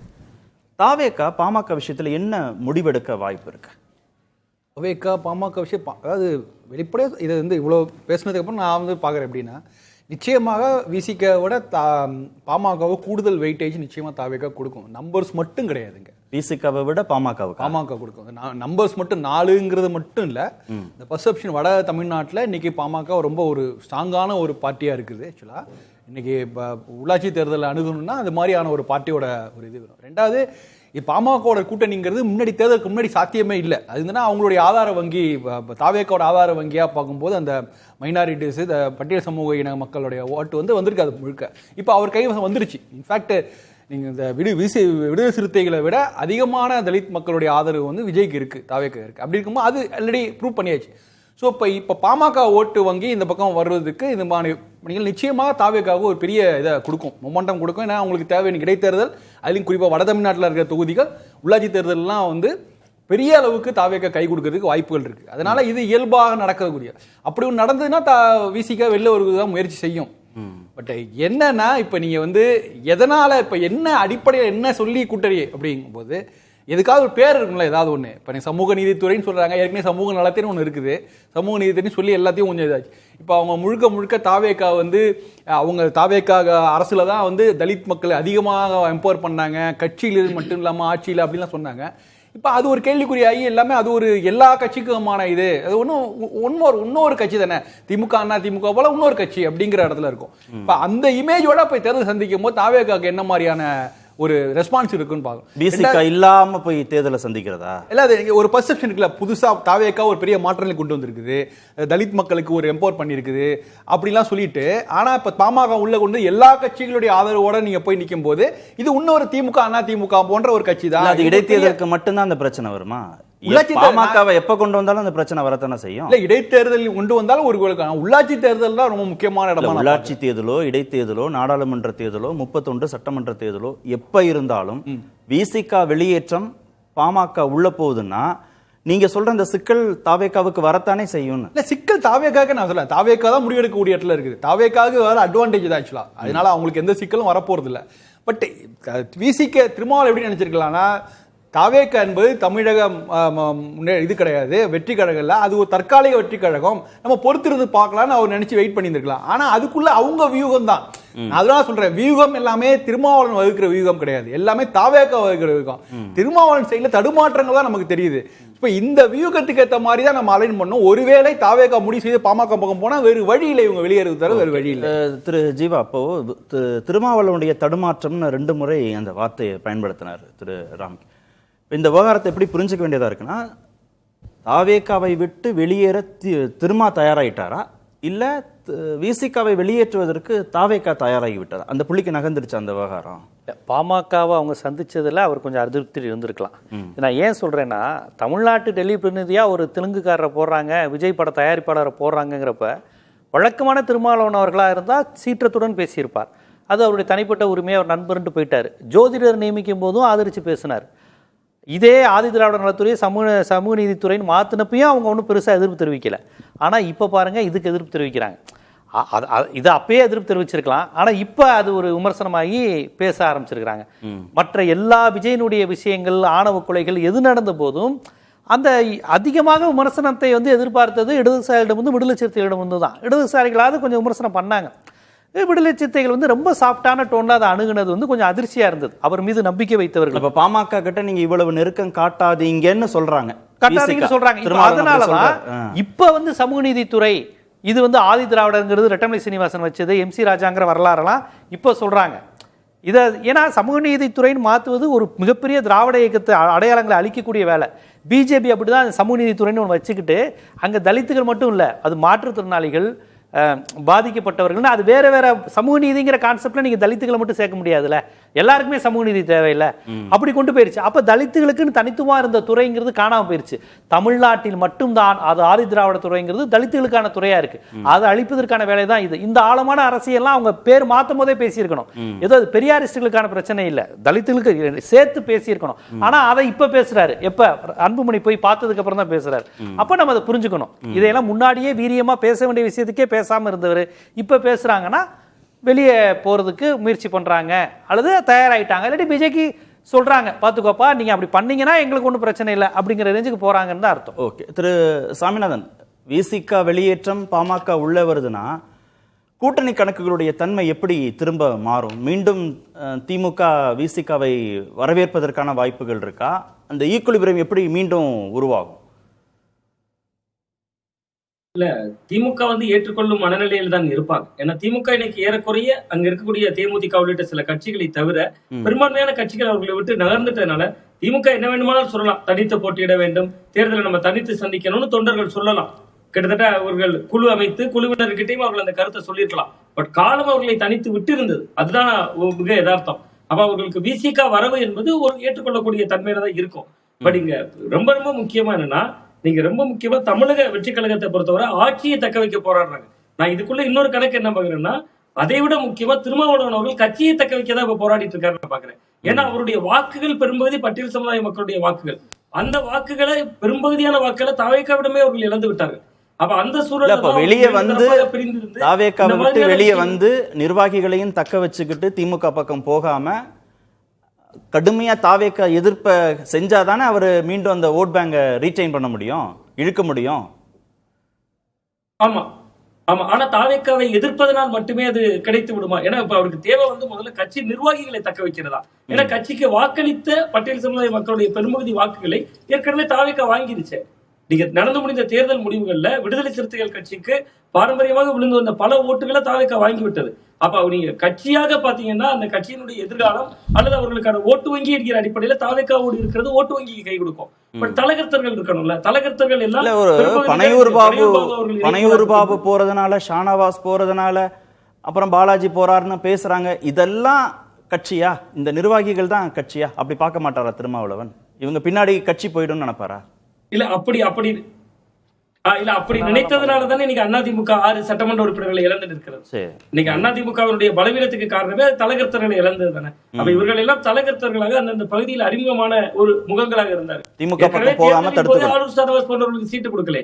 தாவேகா பாமக விஷயத்தில் என்ன முடிவெடுக்க வாய்ப்பு இருக்கு? தாவேகா பாமக விஷயம் அதாவது வெளிப்படையாக இதை இவ்வளோ பேசுனதுக்கு அப்புறம் நான் பார்க்குறேன் எப்படின்னா, நிச்சயமாக விசிகாவோட பாமகவை கூடுதல் வெயிட்டேஜ் நிச்சயமாக தாவேகா கொடுக்கும். நம்பர்ஸ் மட்டும் கிடையாதுங்க. விசிகாவை விட பாமக கொடுக்கும். நம்பர்ஸ் மட்டும் 4ங்கிறது மட்டும் இல்லை. இந்த பர்செப்ஷன் வட தமிழ்நாட்டில் இன்னைக்கு பாமக ரொம்ப ஒரு ஸ்ட்ராங்கான ஒரு பார்ட்டியாக இருக்குது. ஆக்சுவலாக இன்னைக்கு உள்ளாட்சி தேர்தலில் அணுகணும்னா அது மாதிரியான ஒரு பார்ட்டியோட ஒரு இது வேணும். ரெண்டாவது, பாமகவோட கூட்டணிங்கிறது முன்னாடி தேர்தலுக்கு முன்னாடி சாத்தியமே இல்லை. அது என்னன்னா அவங்களுடைய ஆதார வங்கி, தாவேக்காவோட ஆதார வங்கியாக பார்க்கும்போது அந்த மைனாரிட்டிஸ், இந்த பட்டியல் சமூக இன மக்களுடைய ஓட்டு வந்திருக்கு. அது முழுக்க இப்போ அவர் கைவசம் வந்துருச்சு. இன்ஃபேக்ட் நீங்கள் இந்த விடுதலை சிறுத்தைகளை விட அதிகமான தலித் மக்களுடைய ஆதரவு விஜய்க்கு இருக்குது, தாவேக்கா இருக்குது. அப்படி இருக்கும்போது அது ஆல்ரெடி ப்ரூவ் பண்ணியாச்சு. ஸோ இப்போ பாமக ஓட்டு வங்கி இந்த பக்கம் வர்றதுக்கு இந்த மாதிரி நீங்கள் நிச்சயமாக தாவேக்காவுக்கு ஒரு பெரிய இதை கொடுக்கும், மொமெண்டம் கொடுக்கும். ஏன்னா அவங்களுக்கு தேவையான இடைத்தேர்தல், அதுலேயும் குறிப்பாக வட தமிழ்நாட்டில் இருக்கிற தொகுதிகள், உள்ளாட்சி தேர்தல்லாம் பெரிய அளவுக்கு தாவேக்கா கை கொடுக்கறதுக்கு வாய்ப்புகள் இருக்குது. அதனால இது இயல்பாக நடக்கக்கூடிய, அப்படி ஒன்று நடந்ததுன்னா விசிகா வெளில ஒரு தான் முயற்சி செய்யும். பட் என்னன்னா இப்போ நீங்கள் எதனால், இப்போ என்ன அடிப்படையில் என்ன சொல்லி கூட்டணி அப்படிங்கும்போது எதுக்காவது ஒரு பேர் இருக்குங்களா, ஏதாவது ஒன்று. இப்போ நீங்கள் சமூக நீதித்துறைன்னு சொல்கிறாங்க, ஏற்கனவே சமூக நலத்தின்னு ஒன்று இருக்குது, சமூக நீதித்துறைன்னு சொல்லி எல்லாத்தையும் கொஞ்சம் இதாச்சு. இப்போ அவங்க முழுக்க தாவேக்கா அவங்க தாவேக்கா அரசில் தான் தலித் மக்களை அதிகமாக எம்பவர் பண்ணாங்க, கட்சியில் மட்டும் இல்லாமல் ஆட்சியில் அப்படிலாம் சொன்னாங்க. இப்போ அது ஒரு கேள்விக்குறியாகி எல்லாமே அது ஒரு எல்லா கட்சிக்குமான இது, அது இன்னொரு கட்சி தானே, திமுக அண்ணா திமுக போல இன்னொரு கட்சி அப்படிங்கிற இடத்துல இருக்கும். இப்போ அந்த இமேஜோட போய் தேர்தல் சந்திக்கும் போது தாவேக்காக்கு என்ன மாதிரியான ஒரு ரெஸ்பான்ஸ் இருக்குன்னு பார்க்கணும். விசிகா இல்லாம போய் தேர்தலை சந்திக்கிறதா இல்ல, அது ஒரு பர்செப்ஷன் இருக்குல்ல. புதுசா தாவேக்கா ஒரு பெரிய மாற்றங்களை கொண்டு வந்திருக்குது, தலித் மக்களுக்கு ஒரு எம்பவர் பண்ணியிருக்குது அப்படிலாம் சொல்லிட்டு, ஆனா இப்ப பாமக உள்ள கொண்டு எல்லா கட்சிகளுடைய ஆதரவோட நீங்க போய் நிற்கும் போது இது இன்னொரு திமுக அண்ணா திமுக போன்ற ஒரு கட்சி தான். அது இடைத்தேர்தலுக்கு மட்டும்தான் அந்த பிரச்சனை வருமா? பாமகவை எப்ப கொண்டு வந்தாலும் அந்த பிரச்சனை வரத்தானே செய்யும். இல்ல, இடைத்தேர்தல் கொண்டு வந்தாலும் ஒரு உள்ளாட்சி தேர்தல் தான் ரொம்ப முக்கியமான இடமா. உள்ளாட்சி தேர்தலோ, இடைத்தேர்தலோ, நாடாளுமன்ற தேர்தலோ, 31 சட்டமன்ற தேர்தலோ எப்ப இருந்தாலும் விசிகா வெளியேற்றம் பாமக உள்ள போகுதுன்னா நீங்க சொல்ற இந்த சிக்கல் தாவேக்காவுக்கு வரத்தானே செய்யும். இல்ல, சிக்கல் தாவேக்காக நான் சொல்ல, தாவேக்கா தான் முடிவெடுக்கக்கூடிய இடத்துல இருக்குது. தாவேக்காவுக்கு வேற அட்வான்டேஜ் தான் ஆக்சுவலா. அதனால அவங்களுக்கு எந்த சிக்கலும் வரப்போறது இல்லை. பட் விசிக திருமாவளவன் எப்படி நினைச்சிருக்கலாம்னா, தாவேக்கா என்பது தமிழக இது கிடையாது, வெற்றி கழகம் இல்லை, அது ஒரு தற்காலிக வெற்றி கழகம், நம்ம பொறுத்திருந்து பார்க்கலாம்னு அவர் நினைச்சு வெயிட் பண்ணியிருக்கலாம். ஆனா அதுக்குள்ள அவங்க வியூகம் தான். அதனால சொல்றேன், வியூகம் எல்லாமே திருமாவளவன் வகுக்கிற வியூகம் கிடையாது, எல்லாமே தாவேக்கா வகுக்கிற வியூகம். திருமாவளவன் சைட்ல தடுமாற்றங்கள் தான் நமக்கு தெரியுது. இப்ப இந்த வியூகத்துக்கு ஏற்ற மாதிரி தான் நம்ம அலைன் பண்ணோம். ஒருவேளை தாவேக்கா முடிவு செய்து பாமக பக்கம் போனா வேறு வழி இல்லை, இவங்க வெளியேறது தவிர வேறு வழி இல்லை. திரு ஜீவா, அப்போ திருமாவளவனுடைய தடுமாற்றம்னு 2 முறை அந்த வார்த்தையை பயன்படுத்தினார் திரு ராம்கி. இந்த விவகாரத்தை எப்படி புரிஞ்சுக்க வேண்டியதா இருக்குன்னா, தாவேக்காவை விட்டு வெளியேற திருமா தயாராயிட்டாரா, இல்ல விசிகாவை வெளியேற்றுவதற்கு தாவேக்கா தயாராகி விட்டாரா? அந்த புள்ளிக்கு நகர்ந்துருச்சு அந்த விவகாரம். பாமகவை அவங்க சந்திச்சதுல அவர் கொஞ்சம் அதிருப்தி இருந்திருக்கலாம். நான் ஏன் சொல்றேன்னா, தமிழ்நாட்டு டெல்லி பிரதிநிதியா ஒரு தெலுங்குக்காரரை போடுறாங்க, விஜய் பட தயாரிப்பாளரை போடுறாங்கிறப்ப வழக்கமான திருமாவளவன் அவர்களா இருந்தா சீற்றத்துடன் பேசியிருப்பார். அது அவருடைய தனிப்பட்ட உரிமையை அவர் நண்பர்ன்ட்டு போயிட்டார். ஜோதிடர் நியமிக்கும் போதும் ஆதரித்து பேசினார். இதே ஆதி திராவிட நலத்துறையை சமூக நீதித்துறைன்னு மாற்றினப்பையும் அவங்க ஒன்றும் பெருசாக எதிர்ப்பு தெரிவிக்கலை. ஆனால் இப்போ பாருங்கள் இதுக்கு எதிர்ப்பு தெரிவிக்கிறாங்க. இது அப்பயே எதிர்ப்பு தெரிவிச்சிருக்கலாம், ஆனால் இப்போ அது ஒரு விமர்சனமாகி பேச ஆரம்பிச்சிருக்கிறாங்க. மற்ற எல்லா விஜயனுடைய விஷயங்கள், ஆணவ கொலைகள் எது நடந்த போதும் அந்த அதிகமாக விமர்சனத்தை எதிர்பார்த்தது இடதுசாரிகளிடம் விடுதலை சிறுத்தைகளிடம் தான். இடதுசாரிகளாவது கொஞ்சம் விமர்சனம் பண்ணாங்க. விடுதலை சிறுத்தைகள் ரொம்ப சாஃப்டான டோன்ல அதை அணுகுனது கொஞ்சம் அதிர்ச்சியா இருந்தது. அவர் மீது நம்பிக்கை வைத்தவர்கள். இப்ப பாமக கிட்ட நீங்க இவ்வளவு நெருக்கம் காட்டாதீங்கன்னு சொல்றாங்க. அதனாலதான் இப்ப சமூக நீதித்துறை இது ஆதி திராவிடங்கிறது ரெட்டமலை சீனிவாசன் வச்சது, MC ராஜாங்கிற வரலாறுலாம் இப்ப சொல்றாங்க. இதை ஏன்னா சமூக நீதித்துறைன்னு மாற்றுவது ஒரு மிகப்பெரிய திராவிட இயக்கத்தை அடையாளங்களை அளிக்கக்கூடிய வேலை. பிஜேபி அப்படிதான் சமூக நீதித்துறைன்னு ஒன்று வச்சுக்கிட்டு அங்கே தலித்துகள் மட்டும் இல்லை, அது மாற்றுத்திறனாளிகள், பாதிக்கப்பட்டவர்கள், அது வேற வேற சமூக நீதிங்கிற கான்செப்ட்ல நீங்க தலித்துகளை மட்டும் சேர்க்க முடியாதுல்ல, எல்லாருக்குமே சமூக நீதி தேவையில்லை. அப்படி கொண்டு போயிருச்சு. அப்ப தலித்துகளுக்குன்னு தனித்துவமா இருந்த துறைங்கிறது காணாம போயிருச்சு. தமிழ்நாட்டில் மட்டும்தான் அது ஆதி திராவிட துறைங்கிறது தலித்துகளுக்கான துறையா இருக்கு. அதை அழிப்பதற்கான வேலை தான் இது. இந்த ஆழமான அரசியல்லாம் அவங்க பேர் மாத்தும் போதே பேசியிருக்கணும். ஏதோ பெரியாரிஸ்டுகளுக்கான பிரச்சனை இல்லை, தலித்துகளுக்கு சேர்த்து பேசியிருக்கணும். ஆனா அதை இப்ப பேசுறாரு. எப்ப அன்புமணி போய் பார்த்ததுக்கு அப்புறம் தான் பேசுறாரு. அப்ப நம்ம அதை புரிஞ்சுக்கணும். இதையெல்லாம் முன்னாடியே வீரியமா பேச வேண்டிய விஷயத்துக்கே பேசாம இருந்தவர் இப்ப பேசுறாங்கன்னா வெளியே போறதுக்கு முயற்சி பண்றாங்க அல்லது தயாராயிட்டாங்க. இல்லாட்டி விஜய்க்கு சொல்றாங்க, பாத்துக்கோப்பா நீங்க அப்படி பண்ணீங்கன்னா எங்களுக்கு ஒன்றும் பிரச்சனை இல்லை அப்படிங்கிற ரேஞ்சுக்கு போறாங்கன்னு தான் அர்த்தம். ஓகே, திரு சாமிநாதன், விசிக வெளியேற்றம் பாமக உள்ள வருதுன்னா கூட்டணி கணக்குகளுடைய தன்மை எப்படி திரும்ப மாறும்? மீண்டும் திமுக விசிகாவை வரவேற்பதற்கான வாய்ப்புகள் இருக்கா? அந்த ஈக்குலிபிரியம் எப்படி மீண்டும் உருவாகும்? இல்ல, திமுக ஏற்றுக்கொள்ளும் மனநிலையில் தான் இருப்பாங்க. ஏன்னா திமுக இன்னைக்கு ஏறக்குறைய அங்க இருக்கக்கூடிய தேமுதிக உள்ளிட்ட சில கட்சிகளை தவிர பெரும்பான்மையான கட்சிகள் அவர்களை விட்டு நகர்ந்துட்டதுனால திமுக என்ன வேண்டுமானாலும் சொல்லலாம், தனித்து போட்டியிட வேண்டும், தேர்தலை நம்ம தனித்து சந்திக்கணும்னு தொண்டர்கள் சொல்லலாம். கிட்டத்தட்ட அவர்கள் குழு அமைத்து குழுவினர்கிட்டையும் அவர்கள் அந்த கருத்தை சொல்லியிருக்கலாம். பட் காலம் அவர்களை தனித்து விட்டு இருந்தது. அதுதான் மிக யதார்த்தம். அப்ப அவர்களுக்கு விசிக வரவு என்பது ஒரு ஏற்றுக்கொள்ளக்கூடிய தன்மையில தான் இருக்கும். பட் இங்க ரொம்ப ரொம்ப முக்கியமா என்னன்னா, நீங்க ரொம்ப முக்கியமா தமிழக வெற்றி கழகத்தை பொறுத்தவரை ஆட்சியை தக்க வைக்க போராடுறாங்க. நான் இதுக்குள்ள இன்னொரு கணக்கு என்ன பாக்குறேன்னா, அதை விட முக்கியமா திருமாவளவன் அவர்கள் கட்சியை தக்க வைக்கதான் இப்ப போராடிட்டு இருக்காருன்னு பாக்குறேன். ஏன்னா அவருடைய வாக்குகள் பெரும்பகுதி பட்டியல் சமுதாய மக்களுடைய வாக்குகள். அந்த வாக்குகளை பெரும்பகுதியான வாக்குகளை தாவேக்காவிடமே அவர்கள் இழந்து விட்டார்கள். அப்ப அந்த சூழல் வெளியே வந்து தாவேக்காவை விட்டு வெளியே வந்து நிர்வாகிகளையும் தக்க வச்சுக்கிட்டு திமுக பக்கம் போகாம கடுமையா தாவேக்கா எதிர்ப்ப செஞ்சாதானே அவர் மீண்டும் அந்த ஓட் பேங்கை ரீடைன் பண்ண முடியும், இழுக்க முடியும். ஆமா ஆமா, ஆனா தாவேக்காவை எதிர்ப்பதனால் மட்டுமே அது கிடைத்து விடுமா? ஏன்னா இப்ப அவருக்கு தேவை முதல்ல கட்சி நிர்வாகிகளை தக்க வைக்கிறதா. ஏன்னா கட்சிக்கு வாக்களித்த பட்டியல் சமுதாய மக்களுடைய பெரும்பகுதி வாக்குகளை ஏற்கனவே தாவேக்கா வாங்கிடுச்சு. நீங்க நடந்து முடிந்த தேர்தல் முடிவுகள்ல விடுதலை சிறுத்தைகள் கட்சிக்கு பாரம்பரியமாக விழுந்து வந்த பல ஓட்டுகளை தாவேக்கா வாங்கிவிட்டது. அப்ப நீங்க கட்சியாக பாத்தீங்கன்னா அந்த கட்சியினுடைய எதிர்காலம் அல்லது அவர்களுக்கான ஓட்டு வங்கி என்கிற அடிப்படையில தாவேக்காவோடு இருக்கிறது ஓட்டு வங்கிக்கு கை கொடுக்கும். பட் தலகர்த்தர்கள் இருக்கணும்ல, தலகர்த்தர்கள் எல்லாம் பனையூர் பாபு போறதுனால, ஷானவாஸ் போறதுனால, அப்புறம் பாலாஜி போறாருன்னு பேசுறாங்க. இதெல்லாம் கட்சியா? இந்த நிர்வாகிகள் தான் கட்சியா? அப்படி பார்க்க மாட்டாரா திருமாவளவன்? இவங்க பின்னாடி கட்சி போயிடும் நினைப்பாரா? இல்ல அப்படி நினைத்ததுனால தானே இன்னைக்கு அதிமுக 6 சட்டமன்ற உறுப்பினர்களை இழந்துட்டு இருக்கிறது. இன்னைக்கு அதிமுகவினுடைய பலவீனத்துக்கு காரணமே தலகர்த்தர்களை இழந்தது தானே. அப்ப இவர்கள் எல்லாம் தலகர்த்தர்களாக அந்தந்த பகுதியில் அறிமுகமான ஒரு முகங்களாக இருந்தார். திமுக போன்றவர்களுக்கு சீட்டு கொடுக்கல.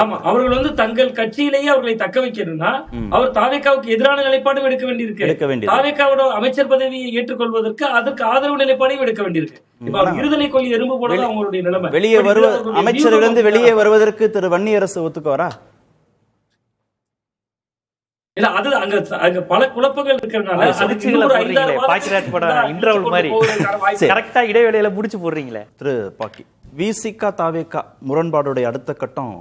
ஆமா, அவர்கள் தங்கள் கட்சியிலேயே அவர்களை தக்க வைக்கணும்னா அவர் தாவேக்காவுக்கு எதிரான நிலைப்பாடும் எடுக்க வேண்டியிருக்கு. தாவேக்காவோட அமைச்சர் பதவியை ஏற்றுக்கொள்வதற்கு அதற்கு ஆதரவு நிலைப்பாடையும் எடுக்க வேண்டியிருக்கு. இப்ப அவர் இருதலை கொல்லி எறும்பு போல அவங்களுடைய நிலைமை. வெளியே அமைச்சரிலிருந்து வெளியே வருவதற்கு திரு வன்னியரசு ஒத்துக்குவாரா? இல்ல, அது அங்க பல குழப்பங்கள் இருக்கிறதுனால இடைவேளையில முடிச்சு போடுறீங்களே. திரு பாக்கி, விசிக தாவேக்கா முரண்பாடுடைய அடுத்த கட்டம்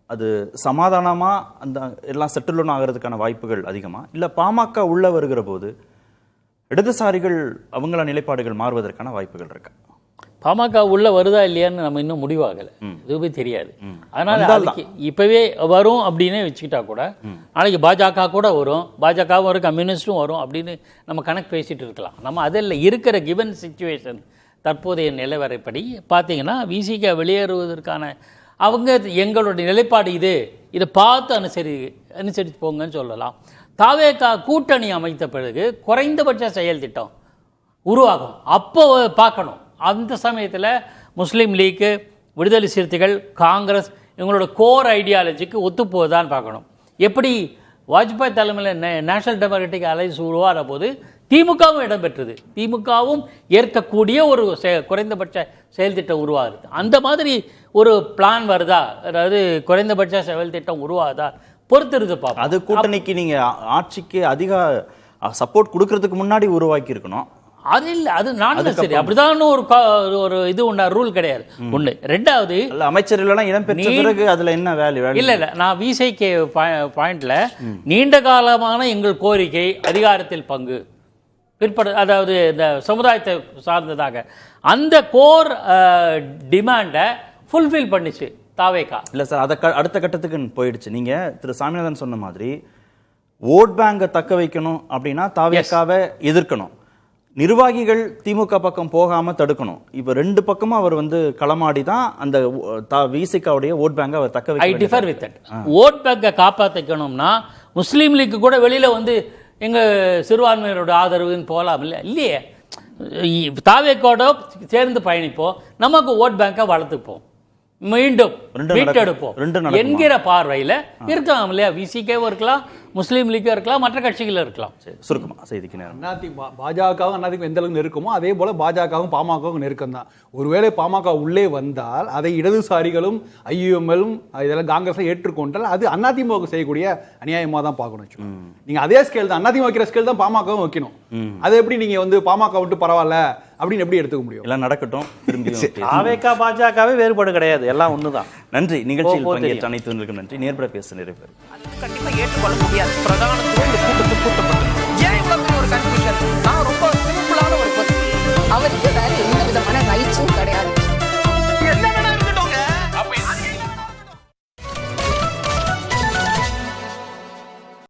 அது சமாதானமா அந்த எல்லாம் செட்டில் ஆகிறதுக்கான வாய்ப்புகள் அதிகமா, இல்ல பாமக உள்ள வருகிற போது இடதுசாரிகள் அவங்கள நிலைப்பாடுகள் மாறுவதற்கான வாய்ப்புகள் இருக்கு? பாமக உள்ள வருதா இல்லையான்னு நம்ம இன்னும் முடிவாகலை, எதுவுமே தெரியாது. அதனால அதுக்கு இப்பவே வரும் அப்படின்னு வச்சுக்கிட்டா கூட நாளைக்கு பாஜக கூட வரும், பாஜகவும் வரும், கம்யூனிஸ்டும் வரும் அப்படின்னு நம்ம கணக்கு பேசிட்டு இருக்கலாம். நம்ம அதில் இருக்கிற கிவன் சிச்சுவேஷன் தற்போதைய நிலவரைப்படி பார்த்தீங்கன்னா விசிக வெளியேறுவதற்கான அவங்க எங்களுடைய நிலைப்பாடு இதை பார்த்து அனுசரித்து போங்கன்னு சொல்லலாம். தாவேகா கூட்டணி அமைத்த பிறகு குறைந்தபட்ச செயல் திட்டம் உருவாகும், அப்போ பார்க்கணும். அந்த சமயத்தில் முஸ்லீம் லீக்கு, விடுதலை சிறுத்தைகள், காங்கிரஸ் இவங்களோட கோர் ஐடியாலஜிக்கு ஒத்துப்போதான் பார்க்கணும். எப்படி வாஜ்பாய் தலைமையில் நேஷனல் டெமோக்ராட்டிக் அலையன்ஸ் உருவான போது திமுகவும் இடம்பெற்றது, திமுகவும் ஏற்கக்கூடிய ஒரு குறைந்தபட்ச செயல் திட்டம் உருவாகுது. அந்த மாதிரி ஒரு பிளான் வருதா, அதாவது குறைந்தபட்ச செயல் திட்டம் உருவாகுதா பொறுத்திருந்து பார்ப்போம். அது கூட்டணிக்கு நீங்க ஆட்சிக்கு அதிக சப்போர்ட் கொடுக்கறதுக்கு முன்னாடி உருவாக்கி இருக்கணும். அது இல்லை, அது நான் சரி அப்படிதான் ஒரு இது ஒன்றா ரூல் கிடையாது. ஒன்று. ரெண்டாவது அமைச்சர்கள் இடம்பெற்ற பிறகு அதுல என்ன வேல்யூ? இல்லை, நான் விசிகே பாயிண்ட்ல நீண்ட காலமான எங்கள் கோரிக்கை அதிகாரத்தில் பங்கு அதாவது இந்த சமுதாயத்தை சார்ந்ததாக அந்த கோர் டிமாண்டை ஃபுல்ஃபில் பண்ணிச்சு தாவேகா. இல்ல சார், அதை அடுத்த கட்டத்துக்கு போயிடுச்சு. நீங்க திரு சாமிநாதன் சொன்ன மாதிரி ஓட் பேங்கை தக்க வைக்கணும் அப்படின்னா தாவேகாவை எதிர்க்கணும், நிர்வாகிகள் திமுக பக்கம் போகாம தடுக்கணும். இப்ப ரெண்டு பக்கமும் அவர் களமாடி தான் அந்த விசிகாவுடைய ஓட் பேங்கை அவர் தக்க வைக்க. I differ with that. Vote பேங்கை காப்பாற்றிக்கணும்னா முஸ்லீம் லீக்கு கூட வெளியில எங்க சிறுபான்மையினரோட ஆதரவுன்னு போகலாம் இல்லையே. தாவேக்கோட சேர்ந்து பயணிப்போம், நமக்கு ஓட் பேங்கை வளர்த்துப்போம், மீண்டும் மீட்டெடுப்போம் என்கிற பார்வையில் இருக்கலாம் இல்லையா. விசிகேவும் இருக்கலாம், முஸ்லீம் லீக்கும் இருக்கலாம், மற்ற கட்சிகளும் இருக்கலாம். சுருக்கமா செய்திக்கு நேரம். பாஜகவும் அதிமுக எந்த அளவுக்கு நெருக்கமோ அதே போல பாஜகவும் பாமகவும் நெருக்கம் தான். ஒருவேளை பாமக உள்ளே வந்தால் அதை இடதுசாரிகளும் ஐயுஎம்எலும் இதெல்லாம் காங்கிரஸை ஏற்றுக்கொண்டால் அது அதிமுக செய்யக்கூடிய அநியாயமா தான் பார்க்கணும். நீங்க அதே ஸ்கேல் தான் அதிமுக வைக்கிற ஸ்கேல் தான் பாமகவும் வைக்கணும். அதை எப்படி நீங்க பாமக விட்டு பரவாயில்ல அப்படின்னு எப்படி எடுத்துக்க முடியும்? எல்லாம் நடக்கட்டும். தாவேகா பாஜகவே வேறுபாடு கிடையாது, எல்லாம் ஒண்ணுதான். நன்றி. நிகழ்ச்சியில் பங்கேற்ற அனைத்து நன்றி. நேர்பட பேச நிறைவேறு. அது கண்டிப்பா ஏற்றுக்கொள்ள முடியாது. பிரதானத்துவம் இந்த கூட்டத்துக்கு கூட்டப்பட்டது. ஏன் இவ்வளவு ஒரு கன்ஃபியூஷன்?